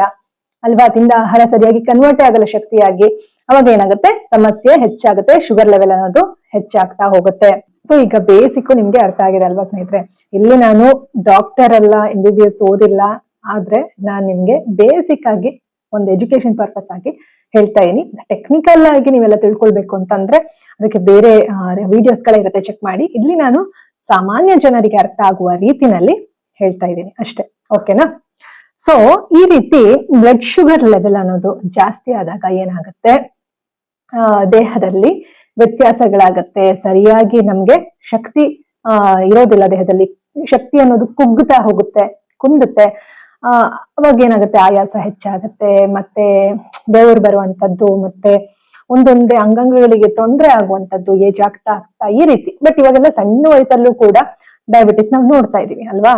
ಅಲ್ವಾ, ತಿಂದ ಆಹಾರ ಸರಿಯಾಗಿ ಕನ್ವರ್ಟ್ ಆಗಲ್ಲ ಶಕ್ತಿಯಾಗಿ. ಅವಾಗ ಏನಾಗುತ್ತೆ, ಸಮಸ್ಯೆ ಹೆಚ್ಚಾಗುತ್ತೆ, ಶುಗರ್ ಲೆವೆಲ್ ಅನ್ನೋದು ಹೆಚ್ಚಾಗ್ತಾ ಹೋಗುತ್ತೆ. ಸೊ ಈಗ ಬೇಸಿಕ್ ನಿಮ್ಗೆ ಅರ್ಥ ಆಗಿದೆ ಅಲ್ವಾ ಸ್ನೇಹಿತರೆ? ಇಲ್ಲಿ ನಾನು ಡಾಕ್ಟರ್ ಅಲ್ಲ, MBBS ಓದಿಲ್ಲ, ಆದ್ರೆ ನಾನ್ ನಿಮ್ಗೆ ಬೇಸಿಕ್ ಆಗಿ ಒಂದು ಎಜುಕೇಶನ್ ಪರ್ಪಸ್ ಆಗಿ ಹೇಳ್ತಾ ಇದೀನಿ. ಟೆಕ್ನಿಕಲ್ ಆಗಿ ನೀವೆಲ್ಲ ತಿಳ್ಕೊಳ್ಬೇಕು ಅಂತಂದ್ರೆ ಅದಕ್ಕೆ ಬೇರೆ ವಿಡಿಯೋಸ್ ಗಳೇ ಇರುತ್ತೆ, ಚೆಕ್ ಮಾಡಿ. ಇಲ್ಲಿ ನಾನು ಸಾಮಾನ್ಯ ಜನರಿಗೆ ಅರ್ಥ ಆಗುವ ರೀತಿನಲ್ಲಿ ಹೇಳ್ತಾ ಇದ್ದೀನಿ ಅಷ್ಟೇ. ಓಕೆನಾ? ಸೊ ಈ ರೀತಿ ಬ್ಲಡ್ ಶುಗರ್ ಲೆವೆಲ್ ಅನ್ನೋದು ಜಾಸ್ತಿ ಆದಾಗ ಏನಾಗುತ್ತೆ, ದೇಹದಲ್ಲಿ ವ್ಯತ್ಯಾಸಗಳಾಗತ್ತೆ. ಸರಿಯಾಗಿ ನಮ್ಗೆ ಶಕ್ತಿ ಇರೋದಿಲ್ಲ, ದೇಹದಲ್ಲಿ ಶಕ್ತಿ ಅನ್ನೋದು ಕುಂದುತ್ತೆ. ಅವಾಗ ಏನಾಗುತ್ತೆ, ಆಯಾಸ ಹೆಚ್ಚಾಗತ್ತೆ, ಮತ್ತೆ ಬೆವರು ಬರುವಂತದ್ದು, ಮತ್ತೆ ಒಂದೊಂದೇ ಅಂಗಾಂಗಗಳಿಗೆ ತೊಂದರೆ ಆಗುವಂತದ್ದು ಏಜ್ ಆಗ್ತಾ ಈ ರೀತಿ. ಬಟ್ ಇವಾಗೆಲ್ಲ ಸಣ್ಣ ವಯಸ್ಸಲ್ಲೂ ಕೂಡ ಡಯಾಬಿಟಿಸ್ ನಾವು ನೋಡ್ತಾ ಇದೀವಿ ಅಲ್ವಾ?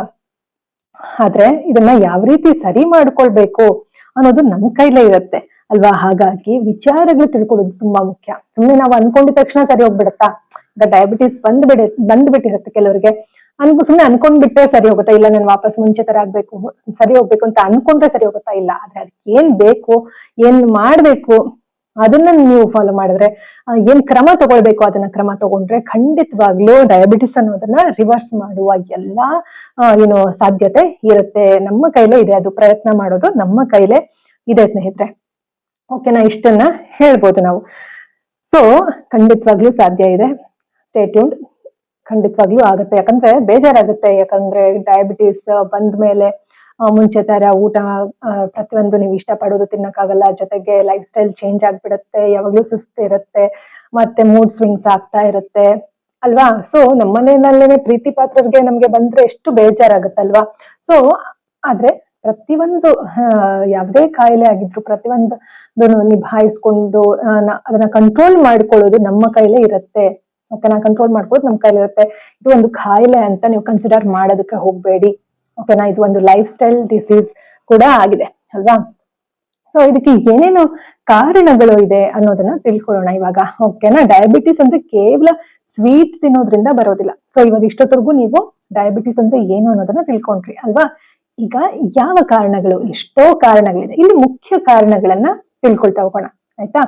ಆದ್ರೆ ಇದನ್ನ ಯಾವ ರೀತಿ ಸರಿ ಮಾಡ್ಕೊಳ್ಬೇಕು ಅನ್ನೋದು ನಮ್ ಕೈಲೇ ಇರುತ್ತೆ ಅಲ್ವಾ? ಹಾಗಾಗಿ ವಿಚಾರಗಳು ತಿಳ್ಕೊಳ್ಳೋದು ತುಂಬಾ ಮುಖ್ಯ. ಸುಮ್ನೆ ನಾವು ಅನ್ಕೊಂಡಿದ ತಕ್ಷಣ ಸರಿ ಹೋಗ್ಬಿಡತ್ತಾ? ಈಗ ಡಯಾಬಿಟಿಸ್ ಬಂದ್ಬಿಟ್ಟಿರುತ್ತೆ ಕೆಲವರಿಗೆ. ಸುಮ್ನೆ ಅನ್ಕೊಂಡ್ಬಿಟ್ರೆ ಸರಿ ಹೋಗುತ್ತಾ? ಇಲ್ಲ ನಾನು ವಾಪಸ್ ಮುಂಚೆ ತರ ಆಗ್ಬೇಕು, ಸರಿ ಹೋಗ್ಬೇಕು ಅಂತ ಅನ್ಕೊಂಡ್ರೆ ಸರಿ ಹೋಗುತ್ತಾ? ಇಲ್ಲ. ಆದ್ರೆ ಅದಕ್ಕೆ ಏನ್ ಬೇಕು, ಏನ್ ಮಾಡ್ಬೇಕು ಅದನ್ನ ನೀವು ಫಾಲೋ ಮಾಡಿದ್ರೆ, ಏನ್ ಕ್ರಮ ತಗೊಳ್ಬೇಕು ಅದನ್ನ ಕ್ರಮ ತಗೊಂಡ್ರೆ ಖಂಡಿತವಾಗ್ಲೂ ಡಯಾಬಿಟಿಸ್ ಅನ್ನೋದನ್ನ ರಿವರ್ಸ್ ಮಾಡುವ ಎಲ್ಲಾ ಸಾಧ್ಯತೆ ಇರುತ್ತೆ. ನಮ್ಮ ಕೈಲೇ ಇದೆ, ಅದು ಪ್ರಯತ್ನ ಮಾಡೋದು ನಮ್ಮ ಕೈಲೇ ಇದೆ ಸ್ನೇಹಿತರೆ. ಓಕೆನಾ? ಇಷ್ಟನ್ನ ಹೇಳ್ಬೋದು ನಾವು. ಸೊ ಖಂಡಿತವಾಗ್ಲೂ ಸಾಧ್ಯ ಇದೆ. Stay tuned. ಖಂಡಿತವಾಗ್ಲೂ ಆಗುತ್ತೆ. ಯಾಕಂದ್ರೆ ಬೇಜಾರಾಗುತ್ತೆ. ಯಾಕಂದ್ರೆ ಡಯಾಬಿಟಿಸ್ ಬಂದ್ಮೇಲೆ ಮುಂಚೆ ತರ ಊಟ ಪ್ರತಿಯೊಂದು ನೀವು ಇಷ್ಟಪಡೋದು ತಿನ್ನಕ್ಕಾಗಲ್ಲ. ಜೊತೆಗೆ ಲೈಫ್ ಸ್ಟೈಲ್ ಚೇಂಜ್ ಆಗ್ಬಿಡುತ್ತೆ. ಯಾವಾಗ್ಲೂ ಸುಸ್ತು ಇರುತ್ತೆ, ಮತ್ತೆ ಮೂಡ್ ಸ್ವಿಂಗ್ಸ್ ಆಗ್ತಾ ಇರುತ್ತೆ ಅಲ್ವಾ? ಸೊ ನಮ್ಮನೇನಲ್ಲೇನೆ ಪ್ರೀತಿ ಪಾತ್ರರಿಗೆ ನಮ್ಗೆ ಬಂದ್ರೆ ಎಷ್ಟು ಬೇಜಾರಾಗುತ್ತಲ್ವಾ? ಸೊ ಆದ್ರೆ ಪ್ರತಿಯೊಂದು ಯಾವುದೇ ಕಾಯಿಲೆ ಆಗಿದ್ರು ಪ್ರತಿಯೊಂದು ನಿಭಾಯಿಸ್ಕೊಂಡು ಅದನ್ನ ಕಂಟ್ರೋಲ್ ಮಾಡ್ಕೊಳ್ಳೋದು ನಮ್ಮ ಕೈಲೇ ಇರುತ್ತೆ. ಓಕೆನಾ? ಕಂಟ್ರೋಲ್ ಮಾಡ್ಕೊಳ್ಳೋದು ನಮ್ಮ ಕೈಲಿ ಇರುತ್ತೆ. ಇದು ಒಂದು ಕಾಯಿಲೆ ಅಂತ ನೀವು ಕನ್ಸಿಡರ್ ಮಾಡೋದಕ್ಕೆ ಹೋಗ್ಬೇಡಿ. ಓಕೆನಾ? ಇದು ಒಂದು ಲೈಫ್ ಸ್ಟೈಲ್ ಡಿಸೀಸ್ ಕೂಡ ಆಗಿದೆ ಅಲ್ವಾ? ಸೊ ಇದಕ್ಕೆ ಏನೇನು ಕಾರಣಗಳು ಇದೆ ಅನ್ನೋದನ್ನ ತಿಳ್ಕೊಳ್ಳೋಣ ಇವಾಗ. ಓಕೆನಾ? ಡಯಾಬಿಟಿಸ್ ಅಂದ್ರೆ ಕೇವಲ ಸ್ವೀಟ್ ತಿನ್ನೋದ್ರಿಂದ ಬರೋದಿಲ್ಲ. ಸೊ ಇವಾಗ ಇಷ್ಟೊತ್ತರೆಗೂ ನೀವು ಡಯಾಬಿಟಿಸ್ ಅಂದ್ರೆ ಏನು ಅನ್ನೋದನ್ನ ತಿಳ್ಕೊಂಡ್ರಿ ಅಲ್ವಾ? ಈಗ ಯಾವ ಕಾರಣಗಳು, ಎಷ್ಟೋ ಕಾರಣಗಳಿದೆ. ಇಲ್ಲಿ ಮುಖ್ಯ ಕಾರಣಗಳನ್ನ ತಿಳ್ಕೊಳ್ತಾ ಹೋಗೋಣ. ಆಯ್ತಾ?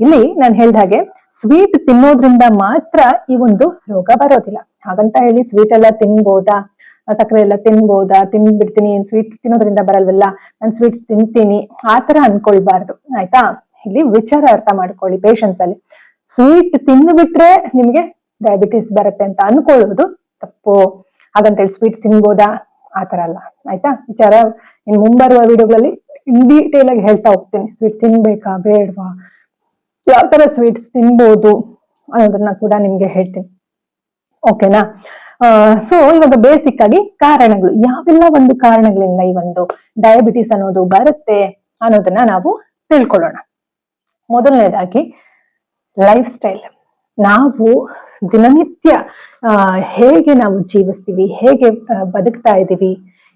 ಇಲ್ಲಿ ನಾನು ಹೇಳ್ದ ಹಾಗೆ ಸ್ವೀಟ್ ತಿನ್ನೋದ್ರಿಂದ ಮಾತ್ರ ಈ ಒಂದು ರೋಗ ಬರೋದಿಲ್ಲ. ಹಾಗಂತ ಹೇಳಿ ಸ್ವೀಟ್ ಎಲ್ಲ ತಿನ್ಬೋದಾ, ಸಕ್ಕರೆ ಎಲ್ಲ ತಿನ್ಬೋದಾ, ತಿನ್ಬಿಡ್ತೀನಿ, ಸ್ವೀಟ್ ತಿನ್ನೋದ್ರಿಂದ ಬರಲ್ವಲ್ಲ, ನಾನು ಸ್ವೀಟ್ಸ್ ತಿಂತೀನಿ, ಆತರ ಅನ್ಕೊಳ್ಬಾರ್ದು. ಆಯ್ತಾ? ಇಲ್ಲಿ ವಿಚಾರ ಅರ್ಥ ಮಾಡ್ಕೊಳ್ಳಿ ಪೇಷನ್ಸ್ ಅಲ್ಲಿ. ಸ್ವೀಟ್ ತಿಂದ್ಬಿಟ್ರೆ ನಿಮ್ಗೆ ಡಯಾಬಿಟಿಸ್ ಬರುತ್ತೆ ಅಂತ ಅನ್ಕೊಳ್ಳೋದು ತಪ್ಪು. ಹಾಗಂತೇಳಿ ಸ್ವೀಟ್ ತಿನ್ಬೋದಾ, ಆತರ ಅಲ್ಲ. ಆಯ್ತಾ? ವಿಚಾರ ಇನ್ ಮುಂಬರುವ ವಿಡಿಯೋಗಳಲ್ಲಿ ಇನ್ ಡೀಟೇಲ್ ಆಗಿ ಹೇಳ್ತಾ ಹೋಗ್ತೀನಿ. ಸ್ವೀಟ್ ತಿನ್ಬೇಕಾ ಬೇಡವಾ, ಯಾವ ತರ ಸ್ವೀಟ್ಸ್ ತಿನ್ಬೋದು ಅನ್ನೋದನ್ನ ಕೂಡ ನಿಮ್ಗೆ ಹೇಳ್ತೀನಿ. ಓಕೆನಾ? ಸೊ ಇವಾಗ ಬೇಸಿಕ್ ಆಗಿ ಕಾರಣಗಳು, ಯಾವೆಲ್ಲ ಒಂದು ಕಾರಣಗಳಿಂದ ಈ ಒಂದು ಡಯಾಬಿಟಿಸ್ ಅನ್ನೋದು ಬರುತ್ತೆ ಅನ್ನೋದನ್ನ ನಾವು ತಿಳ್ಕೊಳ್ಳೋಣ. ಮೊದಲನೇದಾಗಿ ಲೈಫ್ ಸ್ಟೈಲ್. ನಾವು ದಿನನಿತ್ಯ ಹೇಗೆ ನಾವು ಜೀವಿಸ್ತೀವಿ, ಹೇಗೆ ಬದುಕ್ತಾ ಇದ್ದೀವಿ,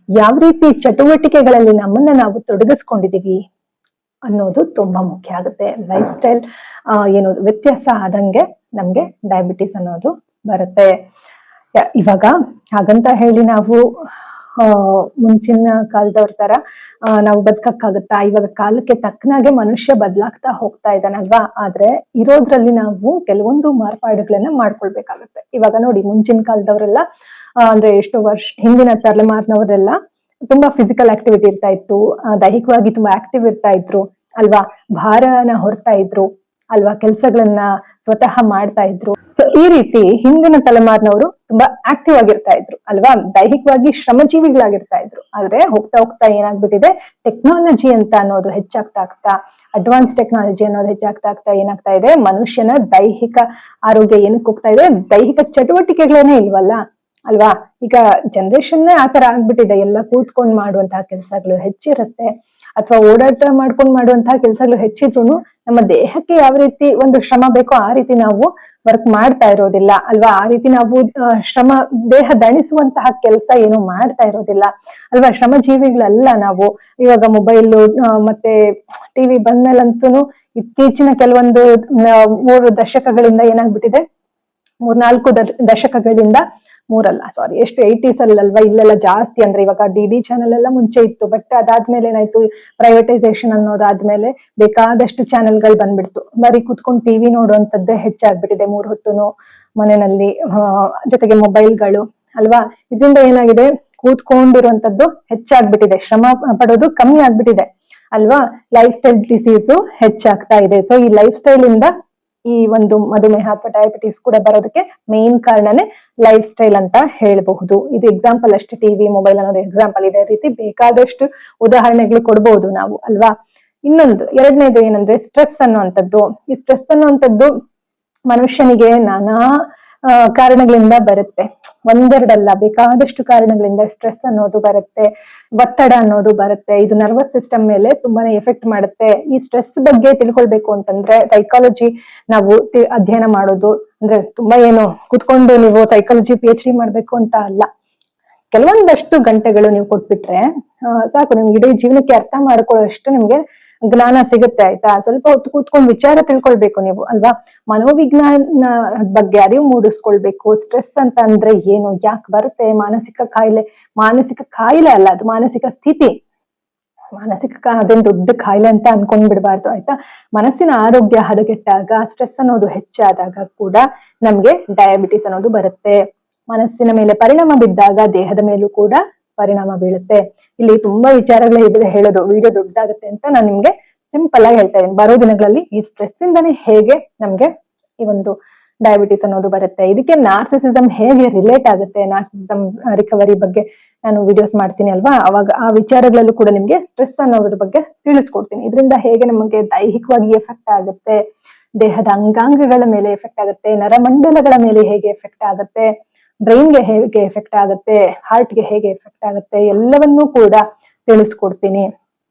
ಯಾವ ರೀತಿ ಚಟುವಟಿಕೆಗಳಲ್ಲಿ ನಮ್ಮನ್ನ ನಾವು ತೊಡಗಿಸ್ಕೊಂಡಿದೀವಿ ಅನ್ನೋದು ತುಂಬಾ ಮುಖ್ಯ ಆಗುತ್ತೆ. ಲೈಫ್ ಸ್ಟೈಲ್ ವ್ಯತ್ಯಾಸ ಆದಂಗೆ ನಮ್ಗೆ ಡಯಾಬಿಟಿಸ್ ಅನ್ನೋದು ಬರುತ್ತೆ. ಇವಾಗ ಹಾಗಂತ ಹೇಳಿ ನಾವು ಮುಂಚಿನ ಕಾಲದವ್ರ ತರ ನಾವು ಬದುಕಕ್ಕಾಗತ್ತಾ? ಇವಾಗ ಕಾಲಕ್ಕೆ ತಕ್ಕನಾಗೆ ಮನುಷ್ಯ ಬದಲಾಗ್ತಾ ಹೋಗ್ತಾ ಇದ್ದಾನಲ್ವಾ? ಆದ್ರೆ ಇರೋದ್ರಲ್ಲಿ ನಾವು ಕೆಲವೊಂದು ಮಾರ್ಪಾಡುಗಳನ್ನ ಮಾಡ್ಕೊಳ್ಬೇಕಾಗತ್ತೆ. ಇವಾಗ ನೋಡಿ, ಮುಂಚಿನ ಕಾಲದವರೆಲ್ಲ ಅಂದ್ರೆ ಎಷ್ಟೋ ವರ್ಷ ಹಿಂದಿನ ತಲೆಮಾರಿನವರೆಲ್ಲ ತುಂಬಾ ಫಿಸಿಕಲ್ ಆಕ್ಟಿವಿಟಿ ಇರ್ತಾ ಇತ್ತು, ದೈಹಿಕವಾಗಿ ತುಂಬಾ ಆಕ್ಟಿವ್ ಇರ್ತಾ ಇದ್ರು ಅಲ್ವಾ? ಭಾರನ ಹೊರ್ತಾ ಇದ್ರು ಅಲ್ವಾ? ಕೆಲ್ಸಗಳನ್ನ ಸ್ವತಃ ಮಾಡ್ತಾ ಇದ್ರು. ಸೊ ಈ ರೀತಿ ಹಿಂದಿನ ತಲೆಮಾರಿನವರು ತುಂಬಾ ಆಕ್ಟಿವ್ ಆಗಿರ್ತಾ ಇದ್ರು ಅಲ್ವಾ? ದೈಹಿಕವಾಗಿ ಶ್ರಮಜೀವಿಗಳಾಗಿರ್ತಾ ಇದ್ರು. ಆದ್ರೆ ಹೋಗ್ತಾ ಹೋಗ್ತಾ ಏನಾಗ್ಬಿಟ್ಟಿದೆ, ಟೆಕ್ನಾಲಜಿ ಅಂತ ಅನ್ನೋದು ಹೆಚ್ಚಾಗ್ತಾ ಅಡ್ವಾನ್ಸ್ ಟೆಕ್ನಾಲಜಿ ಅನ್ನೋದು ಹೆಚ್ಚಾಗ್ತಾ ಏನಾಗ್ತಾ ಇದೆ, ಮನುಷ್ಯನ ದೈಹಿಕ ಆರೋಗ್ಯ ಏನಕ್ಕೆ ಹೋಗ್ತಾ ಇದೆ, ದೈಹಿಕ ಚಟುವಟಿಕೆಗಳೇನೆ ಇಲ್ವಲ್ಲ ಅಲ್ವಾ? ಈಗ ಜನರೇಷನ್ ಆತರ ಆಗ್ಬಿಟ್ಟಿದೆ. ಎಲ್ಲ ಕೂತ್ಕೊಂಡ್ ಮಾಡುವಂತಹ ಕೆಲಸಗಳು ಹೆಚ್ಚಿರುತ್ತೆ, ಅಥವಾ ಓಡಾಟ ಮಾಡ್ಕೊಂಡು ಮಾಡುವಂತಹ ಕೆಲಸಗಳು ಹೆಚ್ಚಿದ್ರು ನಮ್ಮ ದೇಹಕ್ಕೆ ಯಾವ ರೀತಿ ಒಂದು ಶ್ರಮ ಬೇಕೋ ಆ ರೀತಿ ನಾವು ವರ್ಕ್ ಮಾಡ್ತಾ ಇರೋದಿಲ್ಲ ಅಲ್ವಾ? ಆ ರೀತಿ ನಾವು ದೇಹ ದಣಿಸುವಂತಹ ಕೆಲಸ ಏನು ಮಾಡ್ತಾ ಇರೋದಿಲ್ಲ ಅಲ್ವಾ? ಶ್ರಮ ಜೀವಿಗಳಲ್ಲ ನಾವು. ಇವಾಗ ಮೊಬೈಲ್ ಮತ್ತೆ ಟಿವಿ ಬಂದ್ಮೇಲಂತೂ ಇತ್ತೀಚಿನ ಕೆಲವೊಂದು 3 ದಶಕಗಳಿಂದ ಏನಾಗ್ಬಿಟ್ಟಿದೆ, 4 ದಶಕಗಳಿಂದ, 80s ಅಲ್ವಾ, ಇಲ್ಲೆಲ್ಲ ಜಾಸ್ತಿ. ಅಂದ್ರೆ ಇವಾಗ ಡಿ ಚಾನೆಲ್ ಎಲ್ಲ ಮುಂಚೆ ಇತ್ತು, ಬಟ್ ಅದಾದ್ಮೇಲೆ ಏನಾಯ್ತು, ಪ್ರೈವೇಟೈಸೇಷನ್ ಅನ್ನೋದಾದ್ಮೇಲೆ ಬೇಕಾದಷ್ಟು ಚಾನೆಲ್ಗಳು ಬಂದ್ಬಿಡ್ತು. ಬರೀ ಕುತ್ಕೊಂಡು ಟಿವಿ ನೋಡುವಂತದ್ದೇ ಹೆಚ್ಚಾಗ್ಬಿಟ್ಟಿದೆ 3 ಹೊತ್ತುನು ಮನೆಯಲ್ಲಿ. ಜೊತೆಗೆ ಮೊಬೈಲ್ಗಳು ಅಲ್ವಾ? ಇದರಿಂದ ಏನಾಗಿದೆ, ಕೂತ್ಕೊಂಡಿರುವಂತದ್ದು ಹೆಚ್ಚಾಗ್ಬಿಟ್ಟಿದೆ, ಶ್ರಮ ಪಡೋದು ಕಮ್ಮಿ ಆಗ್ಬಿಟ್ಟಿದೆ ಅಲ್ವಾ? ಲೈಫ್ ಸ್ಟೈಲ್ ಡಿಸೀಸು ಹೆಚ್ಚಾಗ್ತಾ ಇದೆ. ಸೊ ಈ ಲೈಫ್ ಸ್ಟೈಲ್ ಇಂದ ಈ ಒಂದು ಮಧುಮೇಹ ಅಥವಾ ಡಯಾಬಿಟಿಸ್ ಕೂಡ ಬರೋದಕ್ಕೆ ಮೇನ್ ಕಾರಣನೇ ಲೈಫ್ ಸ್ಟೈಲ್ ಅಂತ ಹೇಳಬಹುದು. ಇದು ಎಕ್ಸಾಂಪಲ್ ಅಷ್ಟೇ, ಟಿವಿ ಮೊಬೈಲ್ ಅನ್ನೋದು ಎಕ್ಸಾಂಪಲ್. ಇದೇ ರೀತಿ ಬೇಕಾದಷ್ಟು ಉದಾಹರಣೆಗಳು ಕೊಡ್ಬೋದು ನಾವು ಅಲ್ವಾ? ಇನ್ನೊಂದು ಎರಡನೇದು ಏನಂದ್ರೆ ಸ್ಟ್ರೆಸ್ ಅನ್ನುವಂಥದ್ದು. ಈ ಸ್ಟ್ರೆಸ್ ಅನ್ನುವಂಥದ್ದು ಮನುಷ್ಯನಿಗೆ ನಾನಾ ಕಾರಣಗಳಿಂದ ಬರುತ್ತೆ. ಒಂದೆರಡಲ್ಲ, ಬೇಕಾದಷ್ಟು ಕಾರಣಗಳಿಂದ ಸ್ಟ್ರೆಸ್ ಅನ್ನೋದು ಬರುತ್ತೆ, ಒತ್ತಡ ಅನ್ನೋದು ಬರುತ್ತೆ. ಇದು ನರ್ವಸ್ ಸಿಸ್ಟಮ್ ಮೇಲೆ ತುಂಬಾನೇ ಎಫೆಕ್ಟ್ ಮಾಡುತ್ತೆ. ಈ ಸ್ಟ್ರೆಸ್ ಬಗ್ಗೆ ತಿಳ್ಕೊಳ್ಬೇಕು ಅಂತಂದ್ರೆ ಸೈಕಾಲಜಿ ನಾವು ಅಧ್ಯಯನ ಮಾಡೋದು ಅಂದ್ರೆ ತುಂಬಾ ಏನು ಕುತ್ಕೊಂಡು ನೀವು ಸೈಕಾಲಜಿ PhD ಮಾಡ್ಬೇಕು ಅಂತ ಅಲ್ಲ. ಕೆಲವೊಂದಷ್ಟು ಗಂಟೆಗಳು ನೀವು ಕೊಟ್ಬಿಟ್ರೆ ಸಾಕು, ನಿಮ್ಗೆ ಇಡೀ ಜೀವನಕ್ಕೆ ಅರ್ಥ ಮಾಡ್ಕೊಳ್ಳೋಷ್ಟು ನಿಮ್ಗೆ ಜ್ಞಾನ ಸಿಗುತ್ತೆ ಆಯ್ತಾ. ಸ್ವಲ್ಪ ಹೊತ್ತು ಕೂತ್ಕೊಂಡು ವಿಚಾರ ತಿಳ್ಕೊಳ್ಬೇಕು ನೀವು ಅಲ್ವಾ. ಮನೋವಿಜ್ಞಾನ ಬಗ್ಗೆ ಅರಿವು ಮೂಡಿಸ್ಕೊಳ್ಬೇಕು. ಸ್ಟ್ರೆಸ್ ಅಂತ ಅಂದ್ರೆ ಏನು, ಯಾಕೆ ಬರುತ್ತೆ, ಮಾನಸಿಕ ಕಾಯಿಲೆ ಅಲ್ಲ, ಅದು ಮಾನಸಿಕ ಸ್ಥಿತಿ. ಅದೇನ್ ದೊಡ್ಡ ಕಾಯಿಲೆ ಅಂತ ಅನ್ಕೊಂಡ್ ಬಿಡಬಾರ್ದು ಆಯ್ತಾ. ಮನಸ್ಸಿನ ಆರೋಗ್ಯ ಹದಗೆಟ್ಟಾಗ, ಸ್ಟ್ರೆಸ್ ಅನ್ನೋದು ಹೆಚ್ಚಾದಾಗ ಕೂಡ ನಮ್ಗೆ ಡಯಾಬಿಟಿಸ್ ಅನ್ನೋದು ಬರುತ್ತೆ. ಮನಸ್ಸಿನ ಮೇಲೆ ಪರಿಣಾಮ ಬಿದ್ದಾಗ ದೇಹದ ಮೇಲೂ ಕೂಡ ಪರಿಣಾಮ ಬೀಳುತ್ತೆ. ಇಲ್ಲಿ ತುಂಬಾ ವಿಚಾರಗಳೇ ಹೇಳೋದು, ವಿಡಿಯೋ ದೊಡ್ಡದಾಗುತ್ತೆ ಅಂತ ನಾನು ನಿಮ್ಗೆ ಸಿಂಪಲ್ ಆಗಿ ಹೇಳ್ತಾ ಇದ್ದೀನಿ. ಬರೋ ದಿನಗಳಲ್ಲಿ ಈ ಸ್ಟ್ರೆಸ್ ಇಂದಾನೇ ಹೇಗೆ ನಮ್ಗೆ ಈ ಒಂದು ಡಯಾಬಿಟಿಸ್ ಅನ್ನೋದು ಬರುತ್ತೆ, ಇದಕ್ಕೆ ನಾರ್ಸಿಸಿಸಮ್ ಹೇಗೆ ರಿಲೇಟ್ ಆಗುತ್ತೆ, ನಾರ್ಸಿಸಿಸಮ್ ರಿಕವರಿ ಬಗ್ಗೆ ನಾನು ವಿಡಿಯೋಸ್ ಮಾಡ್ತೀನಿ ಅಲ್ವಾ, ಅವಾಗ ಆ ವಿಚಾರಗಳಲ್ಲೂ ಕೂಡ ನಿಮ್ಗೆ ಸ್ಟ್ರೆಸ್ ಅನ್ನೋದ್ರ ಬಗ್ಗೆ ತಿಳಿಸ್ಕೊಡ್ತೀನಿ. ಇದರಿಂದ ಹೇಗೆ ನಮಗೆ ದೈಹಿಕವಾಗಿ ಎಫೆಕ್ಟ್ ಆಗುತ್ತೆ, ದೇಹದ ಅಂಗಾಂಗಗಳ ಮೇಲೆ ಎಫೆಕ್ಟ್ ಆಗುತ್ತೆ, ನರಮಂಡಲಗಳ ಮೇಲೆ ಹೇಗೆ ಎಫೆಕ್ಟ್ ಆಗುತ್ತೆ, ಬ್ರೈನ್ಗೆ ಹೇಗೆ ಎಫೆಕ್ಟ್ ಆಗುತ್ತೆ, ಹಾರ್ಟ್ಗೆ ಹೇಗೆ ಎಫೆಕ್ಟ್ ಆಗುತ್ತೆ, ಎಲ್ಲವನ್ನೂ ಕೂಡ ತಿಳಿಸ್ಕೊಡ್ತೀನಿ.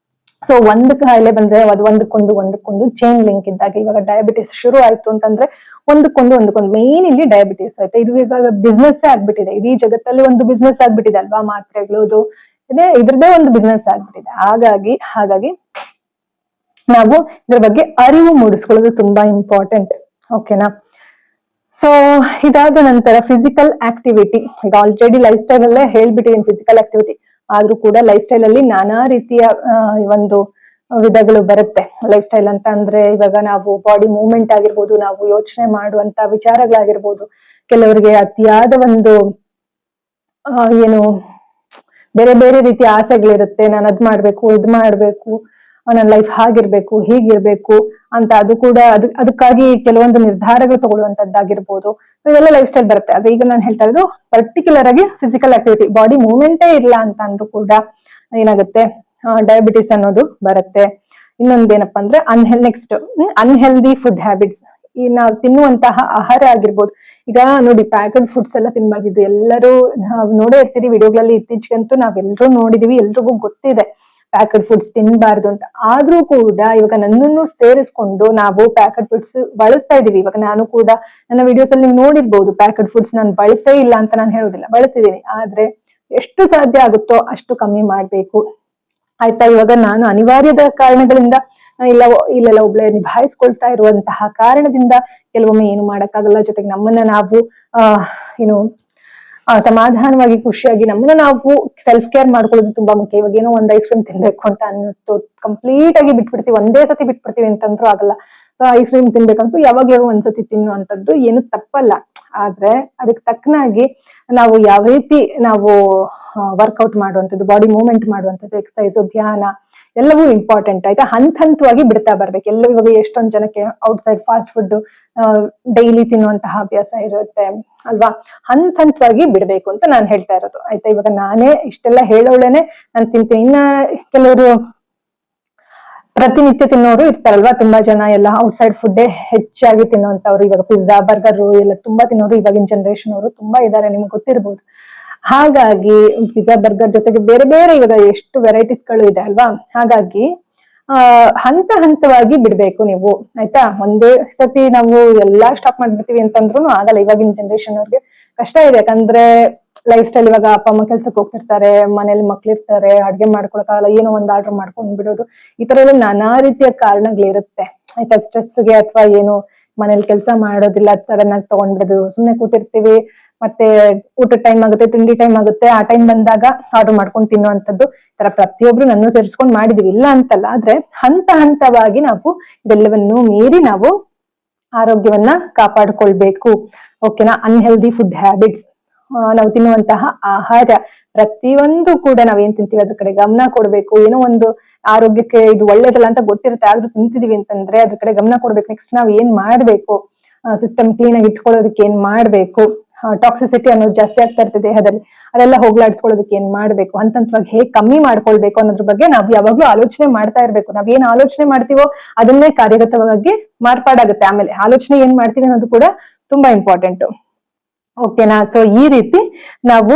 ಸೊ ಒಂದ್ ಕಾಯಿಲೆ ಬಂದ್ರೆ ಅದು ಒಂದಕ್ಕೊಂದು ಚೈನ್ ಲಿಂಕ್ ಇದ್ದಾಗ, ಇವಾಗ ಡಯಾಬಿಟಿಸ್ ಶುರು ಆಯ್ತು ಅಂತಂದ್ರೆ ಒಂದಕ್ಕೊಂದು ಮೇನ್ ಇಲ್ಲಿ ಡಯಾಬಿಟಿಸ್ ಆಯ್ತಾ. ಇದು ಇವಾಗ ಬಿಸ್ನೆಸ್ ಆಗ್ಬಿಟ್ಟಿದೆ, ಇಡೀ ಜಗತ್ತಲ್ಲಿ ಒಂದು ಬಿಸ್ನೆಸ್ ಆಗ್ಬಿಟ್ಟಿದೆ ಅಲ್ವಾ, ಮಾತ್ರೆಗಳು ಇದ್ರದ್ದೇ ಒಂದು ಬಿಸ್ನೆಸ್ ಆಗ್ಬಿಟ್ಟಿದೆ. ಹಾಗಾಗಿ ನಾವು ಇದ್ರ ಬಗ್ಗೆ ಅರಿವು ಮೂಡಿಸ್ಕೊಳ್ಳೋದು ತುಂಬಾ ಇಂಪಾರ್ಟೆಂಟ್. ಓಕೆನಾ. ಸೊ ಇದಾದ ನಂತರ ಫಿಸಿಕಲ್ ಆಕ್ಟಿವಿಟಿ. ಈಗ ಆಲ್ರೆಡಿ ಲೈಫ್ ಸ್ಟೈಲ್ ಅಲ್ಲೇ ಹೇಳ್ಬಿಟ್ಟಿದ್ದೀನಿ ಫಿಸಿಕಲ್ ಆಕ್ಟಿವಿಟಿ, ಆದ್ರೂ ಕೂಡ ಲೈಫ್ ಸ್ಟೈಲ್ ಅಲ್ಲಿ ನಾನಾ ರೀತಿಯ ಒಂದು ವಿಧಗಳು ಬರುತ್ತೆ. ಲೈಫ್ ಸ್ಟೈಲ್ ಅಂತ ಅಂದ್ರೆ ಇವಾಗ ನಾವು ಬಾಡಿ ಮೂವ್ಮೆಂಟ್ ಆಗಿರ್ಬೋದು, ನಾವು ಯೋಚನೆ ಮಾಡುವಂತ ವಿಚಾರಗಳಾಗಿರ್ಬೋದು, ಕೆಲವರಿಗೆ ಅತಿಯಾದ ಒಂದು ಏನು ಬೇರೆ ಬೇರೆ ರೀತಿಯ ಆಸೆಗಳಿರುತ್ತೆ. ನಾನು ಅದ್ ಮಾಡ್ಬೇಕು, ಇದ್ ಮಾಡ್ಬೇಕು, ನನ್ನ ಲೈಫ್ ಹಾಗಿರ್ಬೇಕು, ಹೀಗಿರ್ಬೇಕು ಅಂತ, ಅದು ಕೂಡ ಅದಕ್ಕಾಗಿ ಕೆಲವೊಂದು ನಿರ್ಧಾರಗಳು ತಗೊಳ್ಳುವಂತದ್ದಾಗಿರ್ಬೋದು. ಸೊ ಇವೆಲ್ಲ ಲೈಫ್ ಸ್ಟೈಲ್ ಬರುತ್ತೆ. ಅದು ಈಗ ನಾನು ಹೇಳ್ತಾ ಇರೋದು ಪರ್ಟಿಕ್ಯುಲರ್ ಆಗಿ ಫಿಸಿಕಲ್ ಆಕ್ಟಿವಿಟಿ. ಬಾಡಿ ಮೂವ್ಮೆಂಟೇ ಇಲ್ಲ ಅಂತ ಅಂದ್ರೂ ಕೂಡ ಏನಾಗುತ್ತೆ, ಡಯಾಬಿಟಿಸ್ ಅನ್ನೋದು ಬರುತ್ತೆ. ಇನ್ನೊಂದೇನಪ್ಪಾ ಅಂದ್ರೆ ಅನ್ಹೆಲ್ದಿ ಫುಡ್ ಹ್ಯಾಬಿಟ್ಸ್. ಈ ನಾವು ತಿನ್ನುವಂತಹ ಆಹಾರ ಆಗಿರ್ಬೋದು. ಈಗ ನೋಡಿ, ಪ್ಯಾಕೆಡ್ ಫುಡ್ಸ್ ಎಲ್ಲ ತಿನ್ಬಾರ್ದಿದ್ದು. ಎಲ್ಲರೂ ನೋಡೇ ಇರ್ತೀರಿ ವಿಡಿಯೋಗಳಲ್ಲಿ, ಇತ್ತೀಚೆಗಂತೂ ನಾವೆಲ್ಲರೂ ನೋಡಿದೀವಿ, ಎಲ್ರಿಗೂ ಗೊತ್ತಿದೆ ಪ್ಯಾಕೆಡ್ ಫುಡ್ಸ್ ತಿನ್ಬಾರ್ದು ಅಂತ. ಆದ್ರೂ ಕೂಡ ಇವಾಗ ನನ್ನನ್ನು ಸೇರಿಸ್ಕೊಂಡು ನಾವು ಪ್ಯಾಕೆಡ್ ಫುಡ್ಸ್ ಬಳಸ್ತಾ ಇದೀವಿ. ಇವಾಗ ನಾನು ಕೂಡ ನನ್ನ ವಿಡಿಯೋಸ್ ಅಲ್ಲಿ ನೀವು ನೋಡಿರ್ಬೋದು, ಪ್ಯಾಕೆಡ್ ಫುಡ್ಸ್ ನಾನು ಬಳಸೇ ಇಲ್ಲ ಅಂತ ನಾನು ಹೇಳೋದಿಲ್ಲ, ಬಳಸಿದೀನಿ. ಆದ್ರೆ ಎಷ್ಟು ಸಾಧ್ಯ ಆಗುತ್ತೋ ಅಷ್ಟು ಕಮ್ಮಿ ಮಾಡ್ಬೇಕು ಆಯ್ತಾ. ಇವಾಗ ನಾನು ಅನಿವಾರ್ಯದ ಕಾರಣಗಳಿಂದ ಇಲ್ಲೆಲ್ಲ ಒಬ್ಳೆ ನಿಭಾಯಿಸ್ಕೊಳ್ತಾ ಇರುವಂತಹ ಕಾರಣದಿಂದ ಕೆಲವೊಮ್ಮೆ ಏನು ಮಾಡಕ್ಕಾಗಲ್ಲ. ಜೊತೆಗೆ ನಮ್ಮನ್ನ ನಾವು ಏನು ಸಮಾಧಾನವಾಗಿ ಖುಷಿಯಾಗಿ ನಮ್ಮನ್ನ ನಾವು ಸೆಲ್ಫ್ ಕೇರ್ ಮಾಡ್ಕೊಳ್ಳೋದು ತುಂಬಾ ಮುಖ್ಯ. ಇವಾಗ ಏನೋ ಒಂದ್ ಐಸ್ ಕ್ರೀಮ್ ತಿನ್ಬೇಕು ಅಂತ ಅನ್ನಿಸ್ತು, ಕಂಪ್ಲೀಟ್ ಆಗಿ ಬಿಟ್ಬಿಡ್ತೀವಿ, ಒಂದೇ ಸತಿ ಬಿಟ್ಬಿಡ್ತೀವಿ ಅಂತಂದ್ರೂ ಆಗಲ್ಲ. ಸೊ ಐಸ್ ಕ್ರೀಮ್ ತಿನ್ಬೇಕನ್ಸು ಯಾವಾಗ್ಲೂ ಒಂದ್ಸತಿ ತಿನ್ನುವಂಥದ್ದು ಏನು ತಪ್ಪಲ್ಲ. ಆದ್ರೆ ಅದಕ್ಕೆ ತಕ್ಕನಾಗಿ ನಾವು ಯಾವ ರೀತಿ ನಾವು ವರ್ಕೌಟ್ ಮಾಡುವಂಥದ್ದು, ಬಾಡಿ ಮೂವ್ಮೆಂಟ್ ಮಾಡುವಂಥದ್ದು, ಎಕ್ಸಸೈಸ್, ಧ್ಯಾನ ಎಲ್ಲವೂ ಇಂಪಾರ್ಟೆಂಟ್ ಆಯ್ತಾ. ಹಂತವಾಗಿ ಬಿಡ್ತಾ ಬರ್ಬೇಕು. ಇವಾಗ ಎಷ್ಟೊಂದ್ ಜನಕ್ಕೆ ಔಟ್ಸೈಡ್ ಫಾಸ್ಟ್ ಫುಡ್ ಡೈಲಿ ತಿನ್ನುವಂತಹ ಅಭ್ಯಾಸ ಇರುತ್ತೆ ಅಲ್ವಾ. ಹಂತವಾಗಿ ಬಿಡ್ಬೇಕು ಅಂತ ನಾನು ಹೇಳ್ತಾ ಇರೋದು ಆಯ್ತಾ. ಇವಾಗ ನಾನೇ ಇಷ್ಟೆಲ್ಲ ಹೇಳೋಳೇನೆ ನಾನು ತಿಂತೀನಿ. ಇನ್ನ ಕೆಲವರು ಪ್ರತಿನಿತ್ಯ ತಿನ್ನೋರು ಇರ್ತಾರಲ್ವಾ, ತುಂಬಾ ಜನ ಎಲ್ಲ ಔಟ್ಸೈಡ್ ಫುಡ್ಡೇ ಹೆಚ್ಚಾಗಿ ತಿನ್ನುವಂತವ್ರು. ಇವಾಗ ಪಿಜ್ಜಾ, ಬರ್ಗರ್ ಎಲ್ಲ ತುಂಬಾ ತಿನ್ನೋರು ಇವಾಗಿನ ಜನರೇಷನ್ ಅವರು ತುಂಬಾ ಇದಾರೆ, ನಿಮ್ಗೆ ಗೊತ್ತಿರ್ಬೋದು. ಹಾಗಾಗಿ ಪಿಜ್ಜಾ, ಬರ್ಗರ್ ಜೊತೆಗೆ ಬೇರೆ ಬೇರೆ ಇವಾಗ ಎಷ್ಟು ವೆರೈಟೀಸ್ ಗಳು ಇದೆ ಅಲ್ವಾ. ಹಾಗಾಗಿ ಹಂತವಾಗಿ ಬಿಡ್ಬೇಕು ನೀವು ಆಯ್ತಾ. ಒಂದೇ ಸತಿ ನಾವು ಎಲ್ಲಾ ಸ್ಟಾಪ್ ಮಾಡ್ಬಿಡ್ತೀವಿ ಅಂತಂದ್ರು ಆಗಲ್ಲ. ಇವಾಗಿನ ಜನರೇಷನ್ ಅವ್ರಿಗೆ ಕಷ್ಟ ಇದೆ. ಯಾಕಂದ್ರೆ ಲೈಫ್ ಸ್ಟೈಲ್, ಇವಾಗ ಅಪ್ಪ ಅಮ್ಮ ಕೆಲ್ಸಕ್ಕೆ ಹೋಗ್ತಿರ್ತಾರೆ, ಮನೇಲಿ ಮಕ್ಳಿರ್ತಾರೆ, ಅಡ್ಗೆ ಮಾಡ್ಕೊಳಕ್ಕಾಗಲ್ಲ, ಏನೋ ಒಂದ್ ಆರ್ಡರ್ ಮಾಡ್ಕೊಂಡ್ ಬಿಡೋದು, ಈ ತರ ಎಲ್ಲ ನಾನಾ ರೀತಿಯ ಕಾರಣಗಳಿರುತ್ತೆ ಆಯ್ತಾ. ಸ್ಟ್ರೆಸ್ಗೆ ಅಥವಾ ಏನು ಮನೇಲಿ ಕೆಲಸ ಮಾಡೋದಿಲ್ಲ, ಸಡನ್ ಆಗಿ ತಗೊಂಡ್ಬಿಡೋದು, ಸುಮ್ನೆ ಕೂತಿರ್ತೀವಿ, ಮತ್ತೆ ಊಟದ ಟೈಮ್ ಆಗುತ್ತೆ, ತಿಂಡಿ ಟೈಮ್ ಆಗುತ್ತೆ, ಆ ಟೈಮ್ ಬಂದಾಗ ಆರ್ಡರ್ ಮಾಡ್ಕೊಂಡು ತಿನ್ನುವಂಥದ್ದು. ಈ ತರ ಪ್ರತಿಯೊಬ್ರು ನನ್ನ ಸೇರಿಸ್ಕೊಂಡು ಮಾಡಿದೀವಿ, ಇಲ್ಲ ಅಂತಲ್ಲ. ಆದ್ರೆ ಹಂತವಾಗಿ ನಾವು ಇದೆಲ್ಲವನ್ನು ಮೀರಿ ನಾವು ಆರೋಗ್ಯವನ್ನ ಕಾಪಾಡ್ಕೊಳ್ಬೇಕು. ಓಕೆನಾ. ಅನ್ಹೆಲ್ದಿ ಫುಡ್ ಹ್ಯಾಬಿಟ್ಸ್, ನಾವು ತಿನ್ನುವಂತಹ ಆಹಾರ ಪ್ರತಿಯೊಂದು ಕೂಡ ನಾವೇನ್ ತಿಂತೀವಿ ಅದ್ರ ಕಡೆ ಗಮನ ಕೊಡ್ಬೇಕು. ಏನೋ ಒಂದು ಆರೋಗ್ಯಕ್ಕೆ ಇದು ಒಳ್ಳೇದಲ್ಲ ಅಂತ ಗೊತ್ತಿರುತ್ತೆ, ಆದ್ರೂ ತಿಂತಿದೀವಿ ಅಂತಂದ್ರೆ ಅದ್ರ ಕಡೆ ಗಮನ ಕೊಡ್ಬೇಕು. ನೆಕ್ಸ್ಟ್ ನಾವ್ ಏನ್ ಮಾಡ್ಬೇಕು, ಸಿಸ್ಟಮ್ ಕ್ಲೀನ್ ಆಗಿ ಇಟ್ಕೊಳ್ಳೋದಕ್ಕೆ ಏನ್ ಮಾಡ್ಬೇಕು, ಟಾಕ್ಸಿಸಿಟಿ ಅನ್ನೋದು ಜಾಸ್ತಿ ಆಗ್ತಾ ಇರ್ತದೆ ದೇಹದಲ್ಲಿ, ಅದೆಲ್ಲ ಹೋಗ್ಲಾಡ್ಸ್ಕೊಳ್ಳೋದಕ್ಕೆ ಏನ್ ಮಾಡ್ಬೇಕು, ಹಂತವಾಗಿ ಹೇಗ್ ಕಮ್ಮಿ ಮಾಡ್ಕೊಳ್ಬೇಕು ಅನ್ನೋದ್ರ ಬಗ್ಗೆ ನಾವು ಯಾವಾಗ್ಲೂ ಆಲೋಚನೆ ಮಾಡ್ತಾ ಇರ್ಬೇಕು. ನಾವ್ ಏನ್ ಆಲೋಚನೆ ಮಾಡ್ತೀವೋ ಅದನ್ನೇ ಕಾರ್ಯಗತವಾಗಿ ಮಾರ್ಪಾಡಾಗುತ್ತೆ. ಆಮೇಲೆ ಆಲೋಚನೆ ಏನ್ ಮಾಡ್ತೀವಿ ಅನ್ನೋದು ಕೂಡ ತುಂಬಾ ಇಂಪಾರ್ಟೆಂಟ್. ಓಕೆನಾ. ಸೊ ಈ ರೀತಿ ನಾವು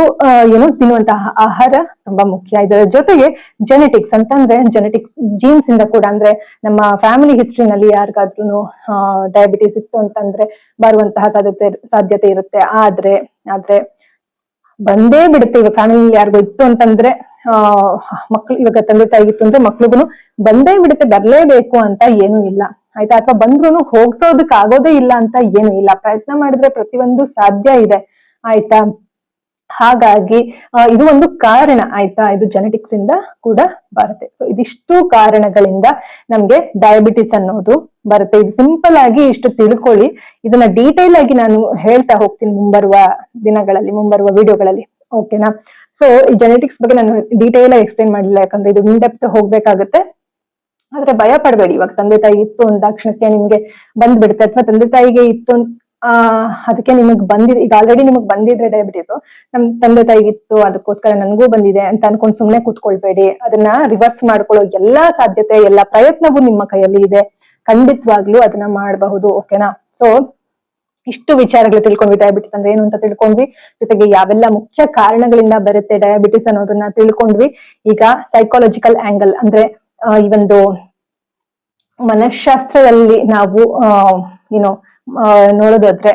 ಏನು ತಿನ್ನುವಂತಹ ಆಹಾರ ತುಂಬಾ ಮುಖ್ಯ. ಇದರ ಜೊತೆಗೆ ಜೆನೆಟಿಕ್ಸ್ ಅಂತಂದ್ರೆ ಜೆನೆಟಿಕ್ಸ್ ಜೀನ್ಸ್ ಇಂದ ಕೂಡ, ಅಂದ್ರೆ ನಮ್ಮ ಫ್ಯಾಮಿಲಿ ಹಿಸ್ಟ್ರಿನಲ್ಲಿ ಯಾರಿಗಾದ್ರೂ ಡಯಾಬಿಟಿಸ್ ಇತ್ತು ಅಂತಂದ್ರೆ ಬರುವಂತಹ ಸಾಧ್ಯತೆ ಇರುತ್ತೆ. ಆದ್ರೆ ಬಂದೇ ಬಿಡುತ್ತೆ. ಇವಾಗ ಫ್ಯಾಮಿಲಿ ಯಾರಿಗೂ ಇತ್ತು ಅಂತಂದ್ರೆ ಮಕ್ಳು, ಇವಾಗ ತಂದೆ ತಾಯಿ ಇತ್ತು ಅಂದ್ರೆ ಮಕ್ಳಿಗೂ ಬಂದೇ ಬಿಡುತ್ತೆ, ಬರ್ಲೇಬೇಕು ಅಂತ ಏನು ಇಲ್ಲ ಆಯ್ತಾ. ಅಥವಾ ಬಂದ್ರು ಹೋಗ್ಸೋದಕ್ ಆಗೋದೇ ಇಲ್ಲ ಅಂತ ಏನು ಇಲ್ಲ, ಪ್ರಯತ್ನ ಮಾಡಿದ್ರೆ ಪ್ರತಿಯೊಂದು ಸಾಧ್ಯ ಇದೆ ಆಯ್ತಾ. ಹಾಗಾಗಿ ಇದು ಒಂದು ಕಾರಣ ಆಯ್ತಾ, ಇದು ಜೆನೆಟಿಕ್ಸ್ ಇಂದ ಕೂಡ ಬರುತ್ತೆ. ಸೊ ಇದಿಷ್ಟು ಕಾರಣಗಳಿಂದ ನಮ್ಗೆ ಡಯಾಬಿಟಿಸ್ ಅನ್ನೋದು ಬರುತ್ತೆ. ಇದು ಸಿಂಪಲ್ ಆಗಿ ಇಷ್ಟು ತಿಳ್ಕೊಳ್ಳಿ. ಇದನ್ನ ಡೀಟೇಲ್ ಆಗಿ ನಾನು ಹೇಳ್ತಾ ಹೋಗ್ತೀನಿ ಮುಂಬರುವ ದಿನಗಳಲ್ಲಿ, ಮುಂಬರುವ ವಿಡಿಯೋಗಳಲ್ಲಿ, ಓಕೆನಾ. ಸೊ ಈ ಜೆನೆಟಿಕ್ಸ್ ಬಗ್ಗೆ ನಾನು ಡೀಟೇಲ್ ಆಗಿ ಎಕ್ಸ್ಪ್ಲೇನ್ ಮಾಡಿಲ್ಲ, ಯಾಕಂದ್ರೆ ಇದು ಇನ್ ಡೆಪ್ತ್ ಹೋಗ್ಬೇಕಾಗುತ್ತೆ. ಆದ್ರೆ ಭಯ ಪಡಬೇಡಿ, ಇವಾಗ ತಂದೆ ತಾಯಿ ಇತ್ತು ಅಂದ ತಕ್ಷಣಕ್ಕೆ ನಿಮ್ಗೆ ಬಂದ್ಬಿಡುತ್ತೆ, ಅಥವಾ ತಂದೆ ತಾಯಿಗೆ ಇತ್ತು ಅದಕ್ಕೆ ನಿಮಗ್ ಬಂದಿದೆ, ಈಗ ಆಲ್ರೆಡಿ ನಿಮಗ್ ಬಂದಿದ್ರೆ ಡಯಾಬಿಟೀಸ್, ನಮ್ ತಂದೆ ತಾಯಿಗೆ ಇತ್ತು ಅದಕ್ಕೋಸ್ಕರ ನನ್ಗೂ ಬಂದಿದೆ ಅಂತ ಅನ್ಕೊಂಡ್ ಸುಮ್ನೆ ಕೂತ್ಕೊಳ್ಬೇಡಿ. ಅದನ್ನ ರಿವರ್ಸ್ ಮಾಡ್ಕೊಳ್ಳೋ ಎಲ್ಲಾ ಸಾಧ್ಯತೆ, ಎಲ್ಲಾ ಪ್ರಯತ್ನವೂ ನಿಮ್ಮ ಕೈಯಲ್ಲಿ ಇದೆ. ಖಂಡಿತವಾಗ್ಲೂ ಅದನ್ನ ಮಾಡಬಹುದು, ಓಕೆನಾ. ಸೊ ಇಷ್ಟು ವಿಚಾರಗಳು ತಿಳ್ಕೊಂಡ್ವಿ, ಡಯಾಬಿಟಿಸ್ ಅಂದ್ರೆ ಏನು ಅಂತ ತಿಳ್ಕೊಂಡ್ವಿ, ಜೊತೆಗೆ ಯಾವೆಲ್ಲ ಮುಖ್ಯ ಕಾರಣಗಳಿಂದ ಬರುತ್ತೆ ಡಯಾಬಿಟಿಸ್ ಅನ್ನೋದನ್ನ ತಿಳ್ಕೊಂಡ್ವಿ. ಈಗ ಸೈಕಾಲಜಿಕಲ್ ಆಂಗಲ್ ಅಂದ್ರೆ ಈ ಒಂದು ಮನಃಶಾಸ್ತ್ರದಲ್ಲಿ ನಾವು ಏನೋ ನೋಡೋದಾದ್ರೆ,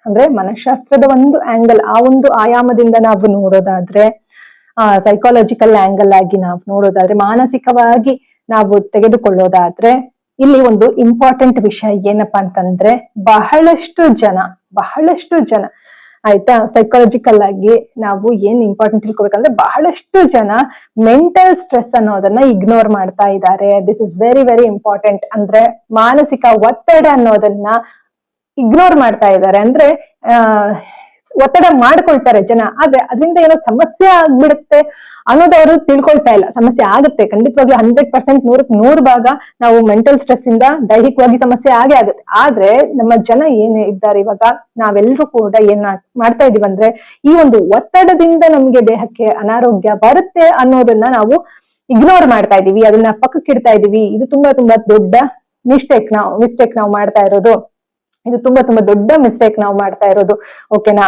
ಅಂದ್ರೆ ಮನಃಶಾಸ್ತ್ರದ ಒಂದು ಆಂಗಲ್, ಆ ಒಂದು ಆಯಾಮದಿಂದ ನಾವು ನೋಡೋದಾದ್ರೆ, ಸೈಕಾಲಜಿಕಲ್ ಆಂಗಲ್ ಆಗಿ ನಾವು ನೋಡೋದಾದ್ರೆ, ಮಾನಸಿಕವಾಗಿ ನಾವು ತೆಗೆದುಕೊಳ್ಳೋದಾದ್ರೆ, ಇಲ್ಲಿ ಒಂದು ಇಂಪಾರ್ಟೆಂಟ್ ವಿಷಯ ಏನಪ್ಪಾ ಅಂತಂದ್ರೆ, ಬಹಳಷ್ಟು ಜನ ಆಯ್ತಾ, ಸೈಕಾಲಜಿಕಲ್ ಆಗಿ ನಾವು ಏನ್ ಇಂಪಾರ್ಟೆಂಟ್ ತಿಳ್ಕೊಬೇಕಂದ್ರೆ, ಬಹಳಷ್ಟು ಜನ ಮೆಂಟಲ್ ಸ್ಟ್ರೆಸ್ ಅನ್ನೋದನ್ನ ಇಗ್ನೋರ್ ಮಾಡ್ತಾ ಇದ್ದಾರೆ. This is very very important. ಅಂದ್ರೆ ಮಾನಸಿಕ ಒತ್ತಡ ಅನ್ನೋದನ್ನ ಇಗ್ನೋರ್ ಮಾಡ್ತಾ ಇದ್ದಾರೆ. ಅಂದ್ರೆ ಒತ್ತಡ ಮಾಡ್ಕೊಳ್ತಾರೆ ಜನ, ಆದ್ರೆ ಅದರಿಂದ ಏನೋ ಸಮಸ್ಯೆ ಆಗ್ಬಿಡುತ್ತೆ ಅನ್ನೋದು ಅವರು ತಿಳ್ಕೊಳ್ತಾ ಇಲ್ಲ. ಸಮಸ್ಯೆ ಆಗುತ್ತೆ ಖಂಡಿತವಾಗ್ಲೂ, 100% 100% ಭಾಗ ನಾವು ಮೆಂಟಲ್ ಸ್ಟ್ರೆಸ್ ಇಂದ ದೈಹಿಕವಾಗಿ ಸಮಸ್ಯೆ ಆಗುತ್ತೆ. ಆದ್ರೆ ನಮ್ಮ ಜನ ಏನ್ ಇದ್ದಾರೆ ಇವಾಗ, ನಾವೆಲ್ಲರೂ ಕೂಡ ಏನ್ ಮಾಡ್ತಾ ಇದೀವಿ ಅಂದ್ರೆ, ಈ ಒಂದು ಒತ್ತಡದಿಂದ ನಮ್ಗೆ ದೇಹಕ್ಕೆ ಅನಾರೋಗ್ಯ ಬರುತ್ತೆ ಅನ್ನೋದನ್ನ ನಾವು ಇಗ್ನೋರ್ ಮಾಡ್ತಾ ಇದೀವಿ, ಅದನ್ನ ಪಕ್ಕಕ್ಕಿಡ್ತಾ ಇದೀವಿ. ಇದು ತುಂಬಾ ತುಂಬಾ ದೊಡ್ಡ ಮಿಸ್ಟೇಕ್ ನಾವು ಮಾಡ್ತಾ ಇರೋದು. ಇದು ತುಂಬಾ ತುಂಬಾ ದೊಡ್ಡ ಮಿಸ್ಟೇಕ್ ನಾವು ಮಾಡ್ತಾ ಇರೋದು, ಓಕೆನಾ.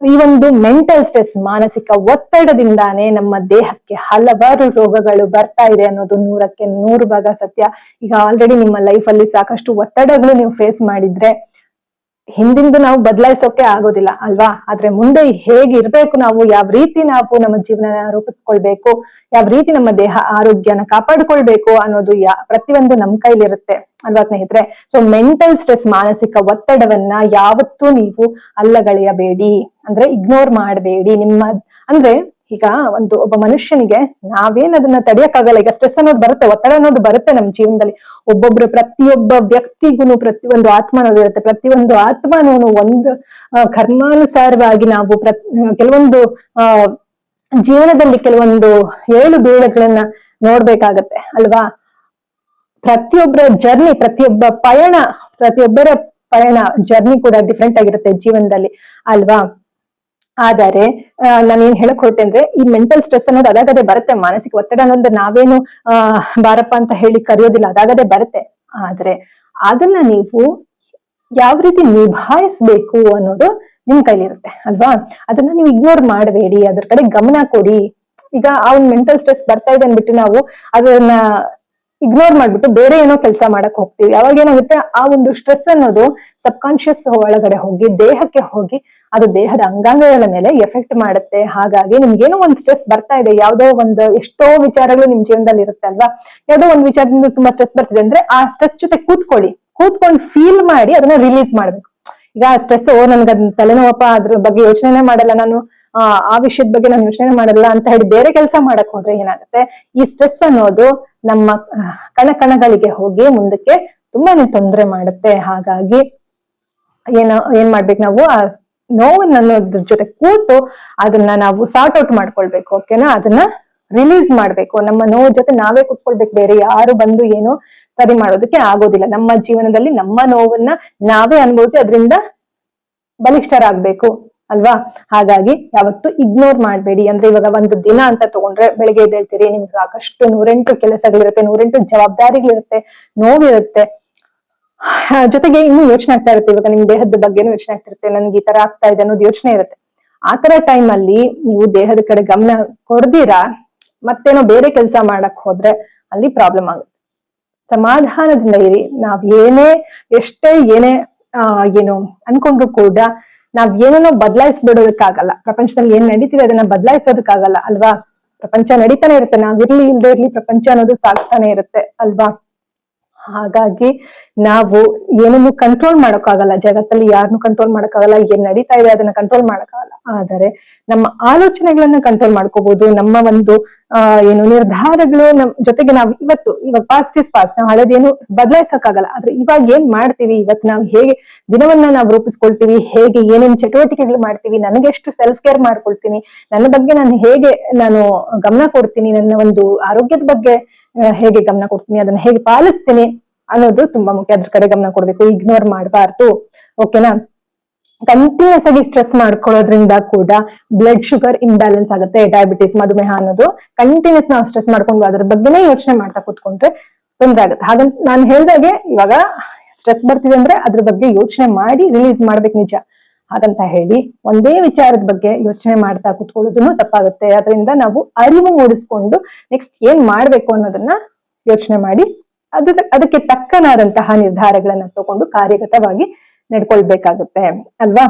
ಈ ಒಂದು ಮೆಂಟಲ್ ಸ್ಟ್ರೆಸ್, ಮಾನಸಿಕ ಒತ್ತಡದಿಂದಾನೇ ನಮ್ಮ ದೇಹಕ್ಕೆ ಹಲವಾರು ರೋಗಗಳು ಬರ್ತಾ ಇದೆ ಅನ್ನೋದು 100ಕ್ಕೆ 100 ಭಾಗ ಸತ್ಯ. ಈಗ ಆಲ್ರೆಡಿ ನಿಮ್ಮ ಲೈಫ್ ಅಲ್ಲಿ ಸಾಕಷ್ಟು ಒತ್ತಡಗಳು ನೀವು ಫೇಸ್ ಮಾಡಿದ್ರೆ ಹಿಂದಿಂದು ನಾವು ಬದಲಾಯಿಸೋಕೆ ಆಗೋದಿಲ್ಲ ಅಲ್ವಾ. ಆದ್ರೆ ಮುಂದೆ ಹೇಗಿರ್ಬೇಕು, ನಾವು ಯಾವ ರೀತಿ ನಾವು ನಮ್ಮ ಜೀವನ ರೂಪಿಸ್ಕೊಳ್ಬೇಕು, ಯಾವ ರೀತಿ ನಮ್ಮ ದೇಹ ಆರೋಗ್ಯನ ಕಾಪಾಡ್ಕೊಳ್ಬೇಕು ಅನ್ನೋದು ಪ್ರತಿಯೊಂದು ನಮ್ ಕೈಲಿರುತ್ತೆ ಅಲ್ವಾ ಸ್ನೇಹಿತರೆ. ಸೊ ಮೆಂಟಲ್ ಸ್ಟ್ರೆಸ್, ಮಾನಸಿಕ ಒತ್ತಡವನ್ನ ಯಾವತ್ತೂ ನೀವು ಅಲ್ಲಗಳೆಯಬೇಡಿ, ಅಂದ್ರೆ ಇಗ್ನೋರ್ ಮಾಡಬೇಡಿ. ಅಂದ್ರೆ ಈಗ ಒಬ್ಬ ಮನುಷ್ಯನಿಗೆ ನಾವೇನ್ ಅದನ್ನ ತಡೆಯಕ್ಕಾಗಲ್ಲ. ಈಗ ಸ್ಟ್ರೆಸ್ ಅನ್ನೋದು ಬರುತ್ತೆ, ಒತ್ತಡ ಅನ್ನೋದು ಬರುತ್ತೆ ನಮ್ಮ ಜೀವನದಲ್ಲಿ. ಪ್ರತಿಯೊಬ್ಬ ವ್ಯಕ್ತಿಗೂ ಪ್ರತಿಯೊಂದು ಆತ್ಮ ಅನ್ನೋದು ಇರುತ್ತೆ. ಪ್ರತಿಯೊಂದು ಆತ್ಮನೂ ಒಂದು ಕರ್ಮಾನುಸಾರವಾಗಿ ನಾವು ಕೆಲವೊಂದು ಜೀವನದಲ್ಲಿ ಕೆಲವೊಂದು ಏಳು ಬೀಳುಗಳನ್ನ ನೋಡ್ಬೇಕಾಗತ್ತೆ ಅಲ್ವಾ. ಪ್ರತಿಯೊಬ್ಬರ ಜರ್ನಿ, ಪ್ರತಿಯೊಬ್ಬರ ಪಯಣ ಜರ್ನಿ ಕೂಡ ಡಿಫ್ರೆಂಟ್ ಆಗಿರುತ್ತೆ ಜೀವನದಲ್ಲಿ ಅಲ್ವಾ. ಆದರೆ ನಾನು ಏನ್ ಹೇಳಕ್ ಹೊರಟೆ ಅಂದ್ರೆ, ಈ ಮೆಂಟಲ್ ಸ್ಟ್ರೆಸ್ ಅನ್ನೋದು ಅದಾಗದೆ ಬರುತ್ತೆ. ಮಾನಸಿಕ ಒತ್ತಡ ಅನ್ನೋದು ನಾವೇನು ಬಾರಪ್ಪ ಅಂತ ಹೇಳಿ ಕರೆಯೋದಿಲ್ಲ, ಅದಾಗದೆ ಬರುತ್ತೆ. ಆದ್ರೆ ಅದನ್ನ ನೀವು ಯಾವ ರೀತಿ ನಿಭಾಯಿಸ್ಬೇಕು ಅನ್ನೋದು ನಿಮ್ ಕೈಲಿರುತ್ತೆ ಅಲ್ವಾ. ಅದನ್ನ ನೀವು ಇಗ್ನೋರ್ ಮಾಡಬೇಡಿ, ಅದ್ರ ಕಡೆ ಗಮನ ಕೊಡಿ. ಈಗ ಆ ಒಂದು ಮೆಂಟಲ್ ಸ್ಟ್ರೆಸ್ ಬರ್ತಾ ಇದೆ ಅಂದ್ಬಿಟ್ಟು ನಾವು ಅದನ್ನ ಇಗ್ನೋರ್ ಮಾಡ್ಬಿಟ್ಟು ಬೇರೆ ಏನೋ ಕೆಲಸ ಮಾಡಕ್ ಹೋಗ್ತೀವಿ. ಯಾವಾಗ ಏನಾಗುತ್ತೆ, ಆ ಒಂದು ಸ್ಟ್ರೆಸ್ ಅನ್ನೋದು ಸಬ್ ಕಾನ್ಶಿಯಸ್ ಒಳಗಡೆ ಹೋಗಿ ದೇಹಕ್ಕೆ ಹೋಗಿ ಅದು ದೇಹದ ಅಂಗಾಂಗಗಳ ಮೇಲೆ ಎಫೆಕ್ಟ್ ಮಾಡುತ್ತೆ. ಹಾಗಾಗಿ ನಿಮ್ಗೇನೋ ಒಂದು ಸ್ಟ್ರೆಸ್ ಬರ್ತಾ ಇದೆ, ಯಾವ್ದೋ ಒಂದು ಎಷ್ಟೋ ವಿಚಾರಗಳು ನಿಮ್ ಜೀವನದಲ್ಲಿ ಇರುತ್ತೆ ಅಲ್ವಾ. ಯಾವ್ದೋ ಒಂದು ವಿಚಾರದಿಂದ ತುಂಬಾ ಸ್ಟ್ರೆಸ್ ಬರ್ತಿದೆ ಅಂದ್ರೆ, ಆ ಸ್ಟ್ರೆಸ್ ಜೊತೆ ಕೂತ್ಕೊಂಡು ಫೀಲ್ ಮಾಡಿ ಅದನ್ನ ರಿಲೀಸ್ ಮಾಡ್ಬೇಕು. ಈಗ ಸ್ಟ್ರೆಸ್, ನನ್ಗೆ ಅದ್ ತಲೆನೋವಪ್ಪ, ಅದ್ರ ಬಗ್ಗೆ ಯೋಚನೆ ಮಾಡಲ್ಲ ನಾನು, ಆ ವಿಷಯದ ಬಗ್ಗೆ ನಾನು ಯೋಚನೆ ಮಾಡಲ್ಲ ಅಂತ ಹೇಳಿ ಬೇರೆ ಕೆಲಸ ಮಾಡಕ್ ಹೋದ್ರೆ ಏನಾಗುತ್ತೆ, ಈ ಸ್ಟ್ರೆಸ್ ಅನ್ನೋದು ನಮ್ಮ ಕಣಗಳಿಗೆ ಹೋಗಿ ಮುಂದಕ್ಕೆ ತುಂಬಾನೇ ತೊಂದರೆ ಮಾಡುತ್ತೆ. ಹಾಗಾಗಿ ಏನ್ ಮಾಡ್ಬೇಕು ನಾವು, ಆ ನೋವನ್ನ ಅನ್ನೋದ್ರ ಜೊತೆ ಕೂತು ಅದನ್ನ ನಾವು ಸಾರ್ಟ್ ಔಟ್ ಮಾಡ್ಕೊಳ್ಬೇಕು, ಓಕೆನಾ. ಅದನ್ನ ರಿಲೀಸ್ ಮಾಡ್ಬೇಕು. ನಮ್ಮ ನೋವು ಜೊತೆ ನಾವೇ ಕುತ್ಕೊಳ್ಬೇಕು, ಬೇರೆ ಯಾರು ಬಂದು ಏನೋ ಸರಿ ಮಾಡೋದಕ್ಕೆ ಆಗೋದಿಲ್ಲ. ನಮ್ಮ ಜೀವನದಲ್ಲಿ ನಮ್ಮ ನೋವನ್ನ ನಾವೇ ಅನುಭವಿಸಿ ಅದರಿಂದ ಬಲಿಷ್ಠರಾಗ್ಬೇಕು ಅಲ್ವಾ. ಹಾಗಾಗಿ ಯಾವತ್ತು ಇಗ್ನೋರ್ ಮಾಡ್ಬೇಡಿ. ಅಂದ್ರೆ ಇವಾಗ ಒಂದು ದಿನ ಅಂತ ತಗೊಂಡ್ರೆ, ಬೆಳಿಗ್ಗೆ ಎದ್ದೇಳ್ತೀರಿ, ನಿಮ್ಗೆ ಸಾಕಷ್ಟು 108 ಕೆಲಸಗಳಿರುತ್ತೆ, 108 ಜವಾಬ್ದಾರಿಗಳಿರುತ್ತೆ, ನೋವಿರುತ್ತೆ, ಜೊತೆಗೆ ಇನ್ನು ಯೋಚನೆ ಆಗ್ತಾ ಇರುತ್ತೆ. ಇವಾಗ ನಿಮ್ ದೇಹದ ಬಗ್ಗೆನೂ ಯೋಚನೆ ಆಗ್ತಿರುತ್ತೆ, ನನ್ಗೆ ಈ ತರ ಆಗ್ತಾ ಇದೆ ಅನ್ನೋದು ಯೋಚನೆ ಇರುತ್ತೆ. ಆತರ ಟೈಮ್ ಅಲ್ಲಿ ನೀವು ದೇಹದ ಕಡೆ ಗಮನ ಕೊಡ್ದಿರಾ ಮತ್ತೇನೋ ಬೇರೆ ಕೆಲಸ ಮಾಡಕ್ ಹೋದ್ರೆ ಅಲ್ಲಿ ಪ್ರಾಬ್ಲಮ್ ಆಗುತ್ತೆ. ಸಮಾಧಾನದಿಂದ ಇರಿ. ನಾವ್ ಏನೇ ಎಷ್ಟೇ ಏನೇ ಏನು ಅನ್ಕೊಂಡ್ರು ಕೂಡ ನಾವ್ ಏನನ್ನೋ ಬದಲಾಯಿಸ್ಬಿಡೋದಕ್ಕಾಗಲ್ಲ. ಪ್ರಪಂಚದಲ್ಲಿ ಏನ್ ನಡೀತಿದೆ ಅದನ್ನ ಬದಲಾಯಿಸೋದಕ್ಕಾಗಲ್ಲ ಅಲ್ವಾ. ಪ್ರಪಂಚ ನಡೀತಾನೆ ಇರುತ್ತೆ, ನಾವಿರ್ಲಿ ಇಲ್ದೇ ಇರ್ಲಿ ಪ್ರಪಂಚ ಅನ್ನೋದು ಸಾಗ್ತಾನೆ ಇರುತ್ತೆ ಅಲ್ವಾ. ಹಾಗಾಗಿ ನಾವು ಏನನ್ನು ಕಂಟ್ರೋಲ್ ಮಾಡೋಕ್ಕಾಗಲ್ಲ, ಜಗತ್ತಲ್ಲಿ ಯಾರನ್ನು ಕಂಟ್ರೋಲ್ ಮಾಡೋಕ್ಕಾಗಲ್ಲ, ಏನ್ ನಡೀತಾ ಇದೆ ಅದನ್ನ ಕಂಟ್ರೋಲ್ ಮಾಡೋಕ್ಕಾಗಲ್ಲ. ಆದರೆ ನಮ್ಮ ಆಲೋಚನೆಗಳನ್ನ ಕಂಟ್ರೋಲ್ ಮಾಡ್ಕೋಬಹುದು. ನಮ್ಮ ಒಂದು ಏನು ನಿರ್ಧಾರಗಳು ನಮ್ ಜೊತೆಗೆ ನಾವು ಇವಾಗ ಪಾಸ್ಟ್ ಇಸ್ ಪಾಸ್ಟ್, ನಾವು ಹಳೇದೇನು ಬದಲಾಯಿಸಕ್ಕಾಗಲ್ಲ. ಆದ್ರೆ ಇವಾಗ ಏನ್ ಮಾಡ್ತೀವಿ, ಇವತ್ತು ನಾವು ಹೇಗೆ ದಿನವನ್ನ ನಾವು ರೂಪಿಸ್ಕೊಳ್ತೀವಿ, ಹೇಗೆ ಏನೇನ್ ಚಟುವಟಿಕೆಗಳು ಮಾಡ್ತೀವಿ, ನನಗೆ ಎಷ್ಟು ಸೆಲ್ಫ್ ಕೇರ್ ಮಾಡ್ಕೊಳ್ತೀನಿ, ನನ್ನ ಬಗ್ಗೆ ನಾನು ಗಮನ ಕೊಡ್ತೀನಿ, ನನ್ನ ಒಂದು ಆರೋಗ್ಯದ ಬಗ್ಗೆ ಹೇಗೆ ಗಮನ ಕೊಡ್ತೀನಿ, ಅದನ್ನ ಹೇಗೆ ಪಾಲಿಸ್ತೀನಿ ಅನ್ನೋದು ತುಂಬಾ ಮುಖ್ಯ. ಅದ್ರ ಕಡೆ ಗಮನ ಕೊಡ್ಬೇಕು, ಇಗ್ನೋರ್ ಮಾಡಬಾರ್ದು. ಓಕೆನಾ. ಕಂಟಿನ್ಯೂಸ್ ಆಗಿ ಸ್ಟ್ರೆಸ್ ಮಾಡ್ಕೊಳ್ಳೋದ್ರಿಂದ ಕೂಡ ಬ್ಲಡ್ ಶುಗರ್ ಇಂಬ್ಯಾಲೆನ್ಸ್ ಆಗುತ್ತೆ. ಡಯಾಬಿಟಿಸ್, ಮಧುಮೇಹ ಅನ್ನೋದು ಕಂಟಿನ್ಯೂಸ್ ನಾವು ಸ್ಟ್ರೆಸ್ ಮಾಡ್ಕೊಂಡು ಅದ್ರ ಬಗ್ಗೆನೇ ಯೋಚನೆ ಮಾಡ್ತಾ ಕೂತ್ಕೊಂಡ್ರೆ ತೊಂದರೆ ಆಗುತ್ತೆ. ಹಾಗಂತ ನಾನು ಹೇಳ್ದಾಗೆ ಇವಾಗ ಸ್ಟ್ರೆಸ್ ಬರ್ತಿದೆ ಅಂದ್ರೆ ಅದ್ರ ಬಗ್ಗೆ ಯೋಚನೆ ಮಾಡಿ ರಿಲೀಸ್ ಮಾಡ್ಬೇಕು ನಿಜ. ಹಾಗಂತ ಹೇಳಿ ಒಂದೇ ವಿಚಾರದ ಬಗ್ಗೆ ಯೋಚನೆ ಮಾಡ್ತಾ ಕುತ್ಕೊಳ್ಳೋದನ್ನು ತಪ್ಪಾಗುತ್ತೆ. ಅದರಿಂದ ನಾವು ಅರಿವು ಮೂಡಿಸ್ಕೊಂಡು ನೆಕ್ಸ್ಟ್ ಏನ್ ಮಾಡ್ಬೇಕು ಅನ್ನೋದನ್ನ ಯೋಚನೆ ಮಾಡಿ ಅದಕ್ಕೆ ತಕ್ಕನಾದಂತಹ ನಿರ್ಧಾರಗಳನ್ನ ತಗೊಂಡು ಕಾರ್ಯಗತವಾಗಿ ನಡ್ಕೊಳ್ಬೇಕಾಗುತ್ತೆ ಅಲ್ವಾ.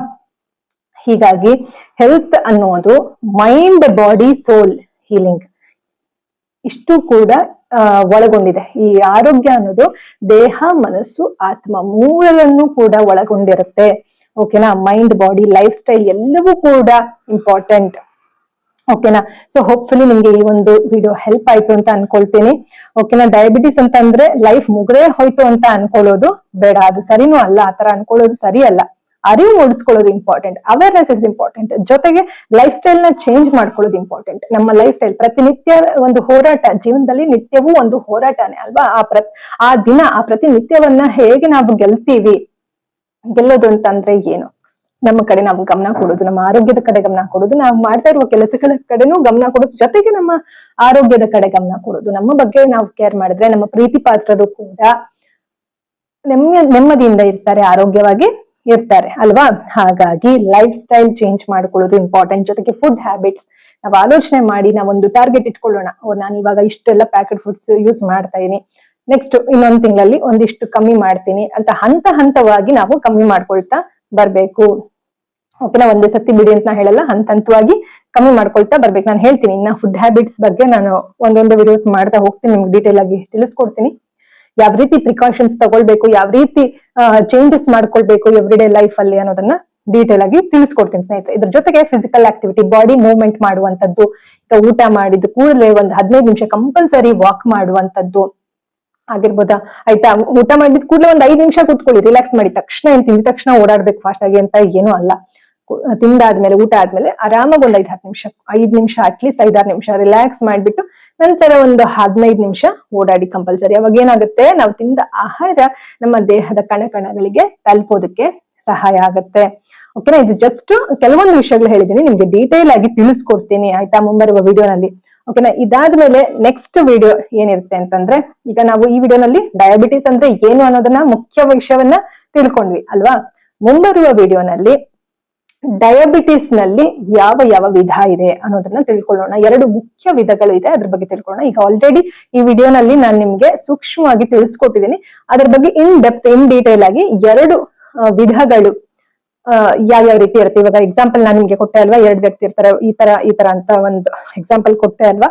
ಹೀಗಾಗಿ ಹೆಲ್ತ್ ಅನ್ನೋದು ಮೈಂಡ್, ಬಾಡಿ, ಸೋಲ್ ಹೀಲಿಂಗ್ ಇಷ್ಟು ಕೂಡ ಒಳಗೊಂಡಿದೆ. ಈ ಆರೋಗ್ಯ ಅನ್ನೋದು ದೇಹ, ಮನಸ್ಸು, ಆತ್ಮ ಮೂರನ್ನು ಕೂಡ ಒಳಗೊಂಡಿರುತ್ತೆ. ಓಕೆನಾ. ಮೈಂಡ್, ಬಾಡಿ, ಲೈಫ್ ಸ್ಟೈಲ್ ಎಲ್ಲವೂ ಕೂಡ ಇಂಪಾರ್ಟೆಂಟ್. ಓಕೆನಾ. ಸೊ ಹೋಪ್ಫುಲಿ ನಿಮ್ಗೆ ಈ ಒಂದು ವಿಡಿಯೋ ಹೆಲ್ಪ್ ಆಯ್ತು ಅಂತ ಅನ್ಕೊಳ್ತೀನಿ. ಓಕೆನಾ. ಡಯಾಬಿಟಿಸ್ ಅಂತ ಅಂದ್ರೆ ಲೈಫ್ ಮುಗ್ದೇ ಹೋಯ್ತು ಅಂತ ಅನ್ಕೊಳ್ಳೋದು ಬೇಡ, ಅದು ಸರಿನೂ ಅಲ್ಲ. ಆತರ ಅನ್ಕೊಳ್ಳೋದು ಸರಿ ಅಲ್ಲ. ಅರಿವು ಮೂಡಿಸ್ಕೊಳ್ಳೋದು ಇಂಪಾರ್ಟೆಂಟ್, ಅವೇರ್ನೆಸ್ ಇಸ್ ಇಂಪಾರ್ಟೆಂಟ್. ಜೊತೆಗೆ ಲೈಫ್ ಸ್ಟೈಲ್ ನ ಚೇಂಜ್ ಮಾಡ್ಕೊಳ್ಳೋದು ಇಂಪಾರ್ಟೆಂಟ್. ನಮ್ಮ ಲೈಫ್ ಸ್ಟೈಲ್ ಪ್ರತಿನಿತ್ಯ ಒಂದು ಹೋರಾಟ, ಜೀವನದಲ್ಲಿ ನಿತ್ಯವೂ ಒಂದು ಹೋರಾಟನೇ ಅಲ್ವಾ. ಆ ದಿನ ಆ ಪ್ರತಿನಿತ್ಯವನ್ನ ಹೇಗೆ ನಾವು ಗೆಲ್ಲೋದು ಅಂತಂದ್ರೆ ಏನು, ನಮ್ಮ ಕಡೆ ನಾವು ಗಮನ ಕೊಡೋದು, ನಮ್ಮ ಆರೋಗ್ಯದ ಕಡೆ ಗಮನ ಕೊಡೋದು, ನಾವು ಮಾಡ್ತಾ ಇರುವ ಕೆಲಸಗಳ ಕಡೆನೂ ಗಮನ ಕೊಡೋದು, ಜೊತೆಗೆ ನಮ್ಮ ಆರೋಗ್ಯದ ಕಡೆ ಗಮನ ಕೊಡೋದು. ನಮ್ಮ ಬಗ್ಗೆ ನಾವು ಕೇರ್ ಮಾಡಿದ್ರೆ ನಮ್ಮ ಪ್ರೀತಿ ಪಾತ್ರರು ಕೂಡ ನೆಮ್ಮದಿಯಿಂದ ಇರ್ತಾರೆ, ಆರೋಗ್ಯವಾಗಿ ಇರ್ತಾರೆ ಅಲ್ವಾ. ಹಾಗಾಗಿ ಲೈಫ್ ಸ್ಟೈಲ್ ಚೇಂಜ್ ಮಾಡ್ಕೊಳ್ಳೋದು ಇಂಪಾರ್ಟೆಂಟ್. ಜೊತೆಗೆ ಫುಡ್ ಹ್ಯಾಬಿಟ್ಸ್ ನಾವು ಆಲೋಚನೆ ಮಾಡಿ ನಾವೊಂದು ಟಾರ್ಗೆಟ್ ಇಟ್ಕೊಳ್ಳೋಣ. ನಾನು ಇವಾಗ ಇಷ್ಟೆಲ್ಲ ಪ್ಯಾಕೆಟ್ ಫುಡ್ಸ್ ಯೂಸ್ ಮಾಡ್ತಾ ಇದೀನಿ, ನೆಕ್ಸ್ಟ್ ಇನ್ನೊಂದು ತಿಂಗಳಲ್ಲಿ ಒಂದಿಷ್ಟು ಕಮ್ಮಿ ಮಾಡ್ತೀನಿ ಅಂತ ಹಂತವಾಗಿ ನಾವು ಕಮ್ಮಿ ಮಾಡ್ಕೊಳ್ತಾ ಬರ್ಬೇಕು. ಓಕೆನಾ. ಒಂದೇ ಸತಿ ಬಿಡಿ ಅಂತ ಹೇಳಲ್ಲ, ಹಂತವಾಗಿ ಕಮ್ಮಿ ಮಾಡ್ಕೊಳ್ತಾ ಬರ್ಬೇಕು. ನಾನು ಹೇಳ್ತೀನಿ ಇನ್ನ ಫುಡ್ ಹ್ಯಾಬಿಟ್ಸ್ ಬಗ್ಗೆ ನಾನು ಒಂದೊಂದು ವಿಡಿಯೋಸ್ ಮಾಡ್ತಾ ಹೋಗ್ತೀನಿ, ನಿಮ್ಗೆ ಡೀಟೇಲ್ ಆಗಿ ತಿಳಿಸ್ಕೊಡ್ತೀನಿ. ಯಾವ ರೀತಿ ಪ್ರಿಕಾಷನ್ಸ್ ತಗೊಳ್ಬೇಕು, ಯಾವ ರೀತಿ ಚೇಂಜಸ್ ಮಾಡ್ಕೊಳ್ಬೇಕು ಎವ್ರಿ ಡೇ ಲೈಫ್ ಅಲ್ಲಿ ಅನ್ನೋದನ್ನ ಡೀಟೇಲ್ ಆಗಿ ತಿಳಿಸ್ಕೊಡ್ತೀನಿ ಸ್ನೇಹಿತರೆ. ಇದ್ರ ಜೊತೆಗೆ ಫಿಸಿಕಲ್ ಆಕ್ಟಿವಿಟಿ, ಬಾಡಿ ಮೂವ್ಮೆಂಟ್ ಮಾಡುವಂತದ್ದು, ಊಟ ಮಾಡಿದ ಕೂಡಲೇ ಒಂದು 15 ನಿಮಿಷ ಕಂಪಲ್ಸರಿ ವಾಕ್ ಮಾಡುವಂತದ್ದು ಆಗಿರ್ಬೋದಾ. ಆಯ್ತಾ. ಊಟ ಮಾಡಿದ ಕೂಡಲೇ ಒಂದ್ 5 ನಿಮಿಷ ಕೂತ್ಕೊಳ್ಳಿ, ರಿಲ್ಯಾಕ್ಸ್ ಮಾಡಿ. ತಕ್ಷಣ ತಿಂದ ತಕ್ಷಣ ಓಡಾಡ್ಬೇಕು ಫಾಸ್ಟ್ ಆಗಿ ಅಂತ ಏನೂ ಅಲ್ಲ. ತಿಂದಾದ್ಮೇಲೆ, ಊಟ ಆದ್ಮೇಲೆ ಆರಾಮಾಗಿ ಒಂದ್ 5 ನಿಮಿಷ ಅಟ್ಲೀಸ್ಟ್ 5-6 ನಿಮಿಷ ರಿಲ್ಯಾಕ್ಸ್ ಮಾಡ್ಬಿಟ್ಟು ನಂತರ ಒಂದು 15 ನಿಮಿಷ ಓಡಾಡಿ ಕಂಪಲ್ಸರಿ. ಅವಾಗ ಏನಾಗುತ್ತೆ, ನಾವು ತಿಂದ ಆಹಾರ ನಮ್ಮ ದೇಹದ ಕಣಗಳಿಗೆ ತಲುಪೋದಕ್ಕೆ ಸಹಾಯ ಆಗುತ್ತೆ. ಓಕೆನಾ. ಇದು ಜಸ್ಟ್ ಕೆಲವೊಂದು ವಿಷಯಗಳು ಹೇಳಿದೀನಿ, ನಿಮ್ಗೆ ಡೀಟೇಲ್ ಆಗಿ ತಿಳಿಸ್ಕೊಡ್ತೀನಿ ಆಯ್ತಾ ಮುಂಬರುವ ವಿಡಿಯೋನಲ್ಲಿ. ಓಕೆನಾ. ಇದಾದ್ಮೇಲೆ ನೆಕ್ಸ್ಟ್ ವಿಡಿಯೋ ಏನಿರುತ್ತೆ ಅಂತಂದ್ರೆ, ಈಗ ನಾವು ಈ ವಿಡಿಯೋನಲ್ಲಿ ಡಯಾಬಿಟಿಸ್ ಅಂದ್ರೆ ಏನು ಅನ್ನೋದನ್ನ ಮುಖ್ಯ ವಿಷಯವನ್ನ ತಿಳ್ಕೊಂಡ್ವಿ ಅಲ್ವಾ. ಮುಂಬರುವ ವಿಡಿಯೋನಲ್ಲಿ ಡಯಾಬಿಟಿಸ್ ನಲ್ಲಿ ಯಾವ ವಿಧ ಇದೆ ಅನ್ನೋದನ್ನ ತಿಳ್ಕೊಳ್ಳೋಣ. 2 ಮುಖ್ಯ ವಿಧಗಳು ಇದೆ, ಅದ್ರ ಬಗ್ಗೆ ತಿಳ್ಕೊಳ್ಳೋಣ. ಈಗ ಆಲ್ರೆಡಿ ಈ ವಿಡಿಯೋನಲ್ಲಿ ನಾನು ನಿಮ್ಗೆ ಸೂಕ್ಷ್ಮವಾಗಿ ತಿಳಿಸ್ಕೊಟ್ಟಿದ್ದೀನಿ. ಅದ್ರ ಬಗ್ಗೆ ಇನ್ ಡೀಟೇಲ್ ಆಗಿ 2 ವಿಧಗಳು ಯಾವ್ಯಾವ ರೀತಿ ಇರುತ್ತೆ. ಇವಾಗ ಎಕ್ಸಾಂಪಲ್ ನಾನು ನಿಮ್ಗೆ ಕೊಟ್ಟೆ ಅಲ್ವಾ, 2 ವ್ಯಕ್ತಿ ಇರ್ತಾರೆ ಈ ತರ ಅಂತ ಒಂದು ಎಕ್ಸಾಂಪಲ್ ಕೊಟ್ಟೆ ಅಲ್ವಾ.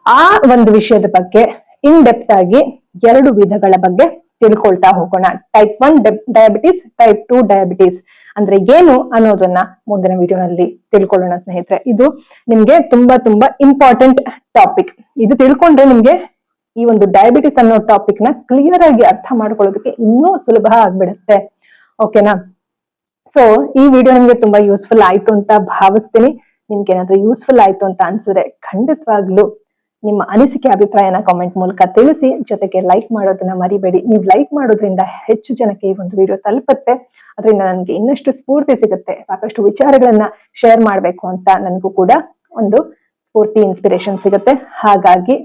ಆ ಒಂದು ವಿಷಯದ ಬಗ್ಗೆ ಇನ್ ಡೆಪ್ತ್ ಆಗಿ 2 ವಿಧಗಳ ಬಗ್ಗೆ ತಿಳ್ಕೊಳ್ತಾ ಹೋಗೋಣ. ಟೈಪ್ 1 ಡಯಾಬಿಟಿಸ್, ಟೈಪ್ 2 ಡಯಾಬಿಟಿಸ್ ಅಂದ್ರೆ ಏನು ಅನ್ನೋದನ್ನ ಮುಂದಿನ ವಿಡಿಯೋನಲ್ಲಿ ತಿಳ್ಕೊಳ್ಳೋಣ ಸ್ನೇಹಿತರೆ. ಇದು ನಿಮ್ಗೆ ತುಂಬಾ ಇಂಪಾರ್ಟೆಂಟ್ ಟಾಪಿಕ್. ಇದು ತಿಳ್ಕೊಂಡ್ರೆ ನಿಮ್ಗೆ ಈ ಒಂದು ಡಯಾಬಿಟಿಸ್ ಅನ್ನೋ ಟಾಪಿಕ್ ನ ಕ್ಲಿಯರ್ ಆಗಿ ಅರ್ಥ ಮಾಡ್ಕೊಳ್ಳೋದಕ್ಕೆ ಇನ್ನೂ ಸುಲಭ ಆಗ್ಬಿಡುತ್ತೆ. ಓಕೆನಾ. ಸೊ ಈ ವಿಡಿಯೋ ನಿಮ್ಗೆ ತುಂಬಾ ಯೂಸ್ಫುಲ್ ಆಯ್ತು ಅಂತ ಭಾವಿಸ್ತೀನಿ. ನಿಮ್ಗೆ ಏನಾದ್ರೂ ಯೂಸ್ಫುಲ್ ಆಯ್ತು ಅಂತ ಅನ್ಸಿದ್ರೆ ಖಂಡಿತವಾಗ್ಲೂ ನಿಮ್ಮ ಅನಿಸಿಕೆ, ಅಭಿಪ್ರಾಯನ ಕಾಮೆಂಟ್ ಮೂಲಕ ತಿಳಿಸಿ. ಜೊತೆಗೆ ಲೈಕ್ ಮಾಡೋದನ್ನ ಮರಿಬೇಡಿ. ನೀವು ಲೈಕ್ ಮಾಡೋದ್ರಿಂದ ಹೆಚ್ಚು ಜನಕ್ಕೆ ಈ ಒಂದು ವಿಡಿಯೋ ತಲುಪುತ್ತೆ. ಅದರಿಂದ ನನಗೆ ಇನ್ನಷ್ಟು ಸ್ಫೂರ್ತಿ ಸಿಗುತ್ತೆ, ಸಾಕಷ್ಟು ವಿಚಾರಗಳನ್ನ ಶೇರ್ ಮಾಡ್ಬೇಕು ಅಂತ ನನಗೂ ಕೂಡ ಒಂದು ಸ್ಫೂರ್ತಿ, ಇನ್ಸ್ಪಿರೇಷನ್ ಸಿಗುತ್ತೆ. ಹಾಗಾಗಿ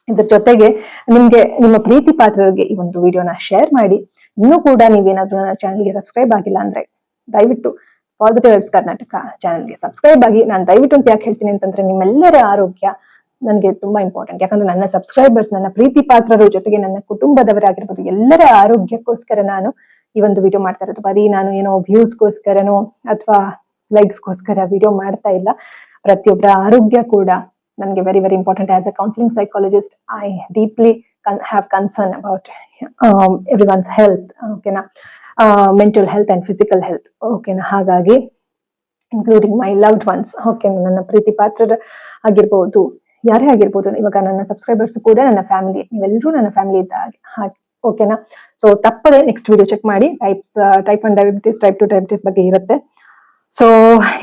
ಇದ್ರ ಜೊತೆಗೆ ನಿಮ್ಗೆ ನಿಮ್ಮ ಪ್ರೀತಿ ಪಾತ್ರರಿಗೆ ಈ ಒಂದು ವಿಡಿಯೋನ ಶೇರ್ ಮಾಡಿ. ಇನ್ನೂ ಕೂಡ ನೀವೇನಾದ್ರೂ ನನ್ನ ಚಾನಲ್ಗೆ ಸಬ್ಸ್ಕ್ರೈಬ್ ಆಗಿಲ್ಲ ಅಂದ್ರೆ ದಯವಿಟ್ಟು ಪಾಸಿಟಿವ್ ವೈಬ್ಸ್ ಕರ್ನಾಟಕ ಚಾನಲ್ಗೆ ಸಬ್ಸ್ಕ್ರೈಬ್ ಆಗಿ. ನಾನು ದಯವಿಟ್ಟು ಅಂತ ಯಾಕೆ ಹೇಳ್ತೀನಿ ಅಂತಂದ್ರೆ, ನಿಮ್ಮೆಲ್ಲರ ಆರೋಗ್ಯ ನನಗೆ ತುಂಬಾ ಇಂಪಾರ್ಟೆಂಟ್. ಯಾಕಂದ್ರೆ ನನ್ನ ಸಬ್ಸ್ಕ್ರೈಬರ್ಸ್, ನನ್ನ ಪ್ರೀತಿ ಪಾತ್ರರು, ಜೊತೆಗೆ ನನ್ನ ಕುಟುಂಬದವರಾಗಿರ್ಬೋದು, ಎಲ್ಲರ ಆರೋಗ್ಯಕ್ಕೋಸ್ಕರ ನಾನು ಈ ಒಂದು ವಿಡಿಯೋ ಮಾಡ್ತಾ ಇರೋದು. ಬರೀ ನಾನು ಏನೋ ವ್ಯೂಸ್ಗೋಸ್ಕರನೋ ಅಥವಾ ಲೈಕ್ಸ್ಗೋಸ್ಕರ ವಿಡಿಯೋ ಮಾಡ್ತಾ ಇಲ್ಲ. ಪ್ರತಿಯೊಬ್ಬರ ಆರೋಗ್ಯ ಕೂಡ ನನಗೆ very very important. As a counselling psychologist I deeply have concern about everyone's health, ಓಕೆನಾ, mental health and physical health, ಓಕೆನಾ. ಹಾಗಾಗಿ including my loved ones, okay, ನನ್ನ ಪ್ರೀತಿ ಪಾತ್ರರ ಆಗಿರ್ಬೋದು, ಯಾರೇ ಆಗಿರ್ಬೋದು, ಇವಾಗ ನನ್ನ ಸಬ್ಸ್ಕ್ರೈಬರ್ಸ್ ಕೂಡ ನನ್ನ ಫ್ಯಾಮಿಲಿ, ನೀವೆಲ್ಲರೂ ನನ್ನ ಫ್ಯಾಮಿಲಿ ಇದ್ದ ಹಾಗೆ, ಓಕೆನಾ. ಸೊ ತಪ್ಪದೆ ನೆಕ್ಸ್ಟ್ ವಿಡಿಯೋ ಚೆಕ್ ಮಾಡಿ. ಟೈಪ್ 1 ಡಯಾಬಿಟಿಸ್, ಟೈಪ್ 2 ಡಯಾಬಿಟಿಸ್ ಬಗ್ಗೆ ಇರುತ್ತೆ. ಸೊ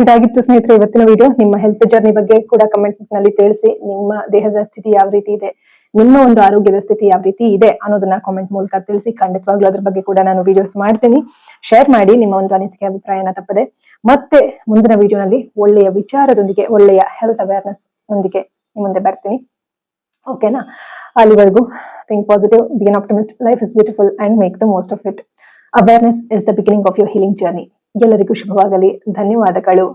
ಇದಾಗಿತ್ತು ಸ್ನೇಹಿತರೆ ಇವತ್ತಿನ ವಿಡಿಯೋ. ನಿಮ್ಮ ಹೆಲ್ತ್ ಜರ್ನಿ ಬಗ್ಗೆ ಕೂಡ ಕಮೆಂಟ್ ನಲ್ಲಿ ತಿಳಿಸಿ. ನಿಮ್ಮ ದೇಹದ ಸ್ಥಿತಿ ಯಾವ ರೀತಿ ಇದೆ, ನಿಮ್ಮ ಒಂದು ಆರೋಗ್ಯದ ಸ್ಥಿತಿ ಯಾವ ರೀತಿ ಇದೆ ಅನ್ನೋದನ್ನ ಕಾಮೆಂಟ್ ಮೂಲಕ ತಿಳಿಸಿ. ಖಂಡಿತವಾಗ್ಲೂ ಅದ್ರ ಬಗ್ಗೆ ಕೂಡ ನಾನು ವಿಡಿಯೋಸ್ ಮಾಡ್ತೀನಿ. ಶೇರ್ ಮಾಡಿ ನಿಮ್ಮ ಒಂದು ಅನಿಸಿಕೆ ಅಭಿಪ್ರಾಯನ ತಪ್ಪದೆ. ಮತ್ತೆ ಮುಂದಿನ ವಿಡಿಯೋನಲ್ಲಿ ಒಳ್ಳೆಯ ವಿಚಾರದೊಂದಿಗೆ, ಒಳ್ಳೆಯ ಹೆಲ್ತ್ ಅವೇರ್ನೆಸ್ ಒಂದಿಗೆ ನಿಮ್ಮ ಮುಂದೆ ಬರ್ತೀನಿ, ಓಕೆನಾ. ಅಲ್ಲಿವರೆಗೂ think positive, be an optimist, life is beautiful and make the most of it. Awareness is the beginning of your healing journey. ಎಲ್ಲರಿಗೂ ಶುಭವಾಗಲಿ. ಧನ್ಯವಾದಗಳು.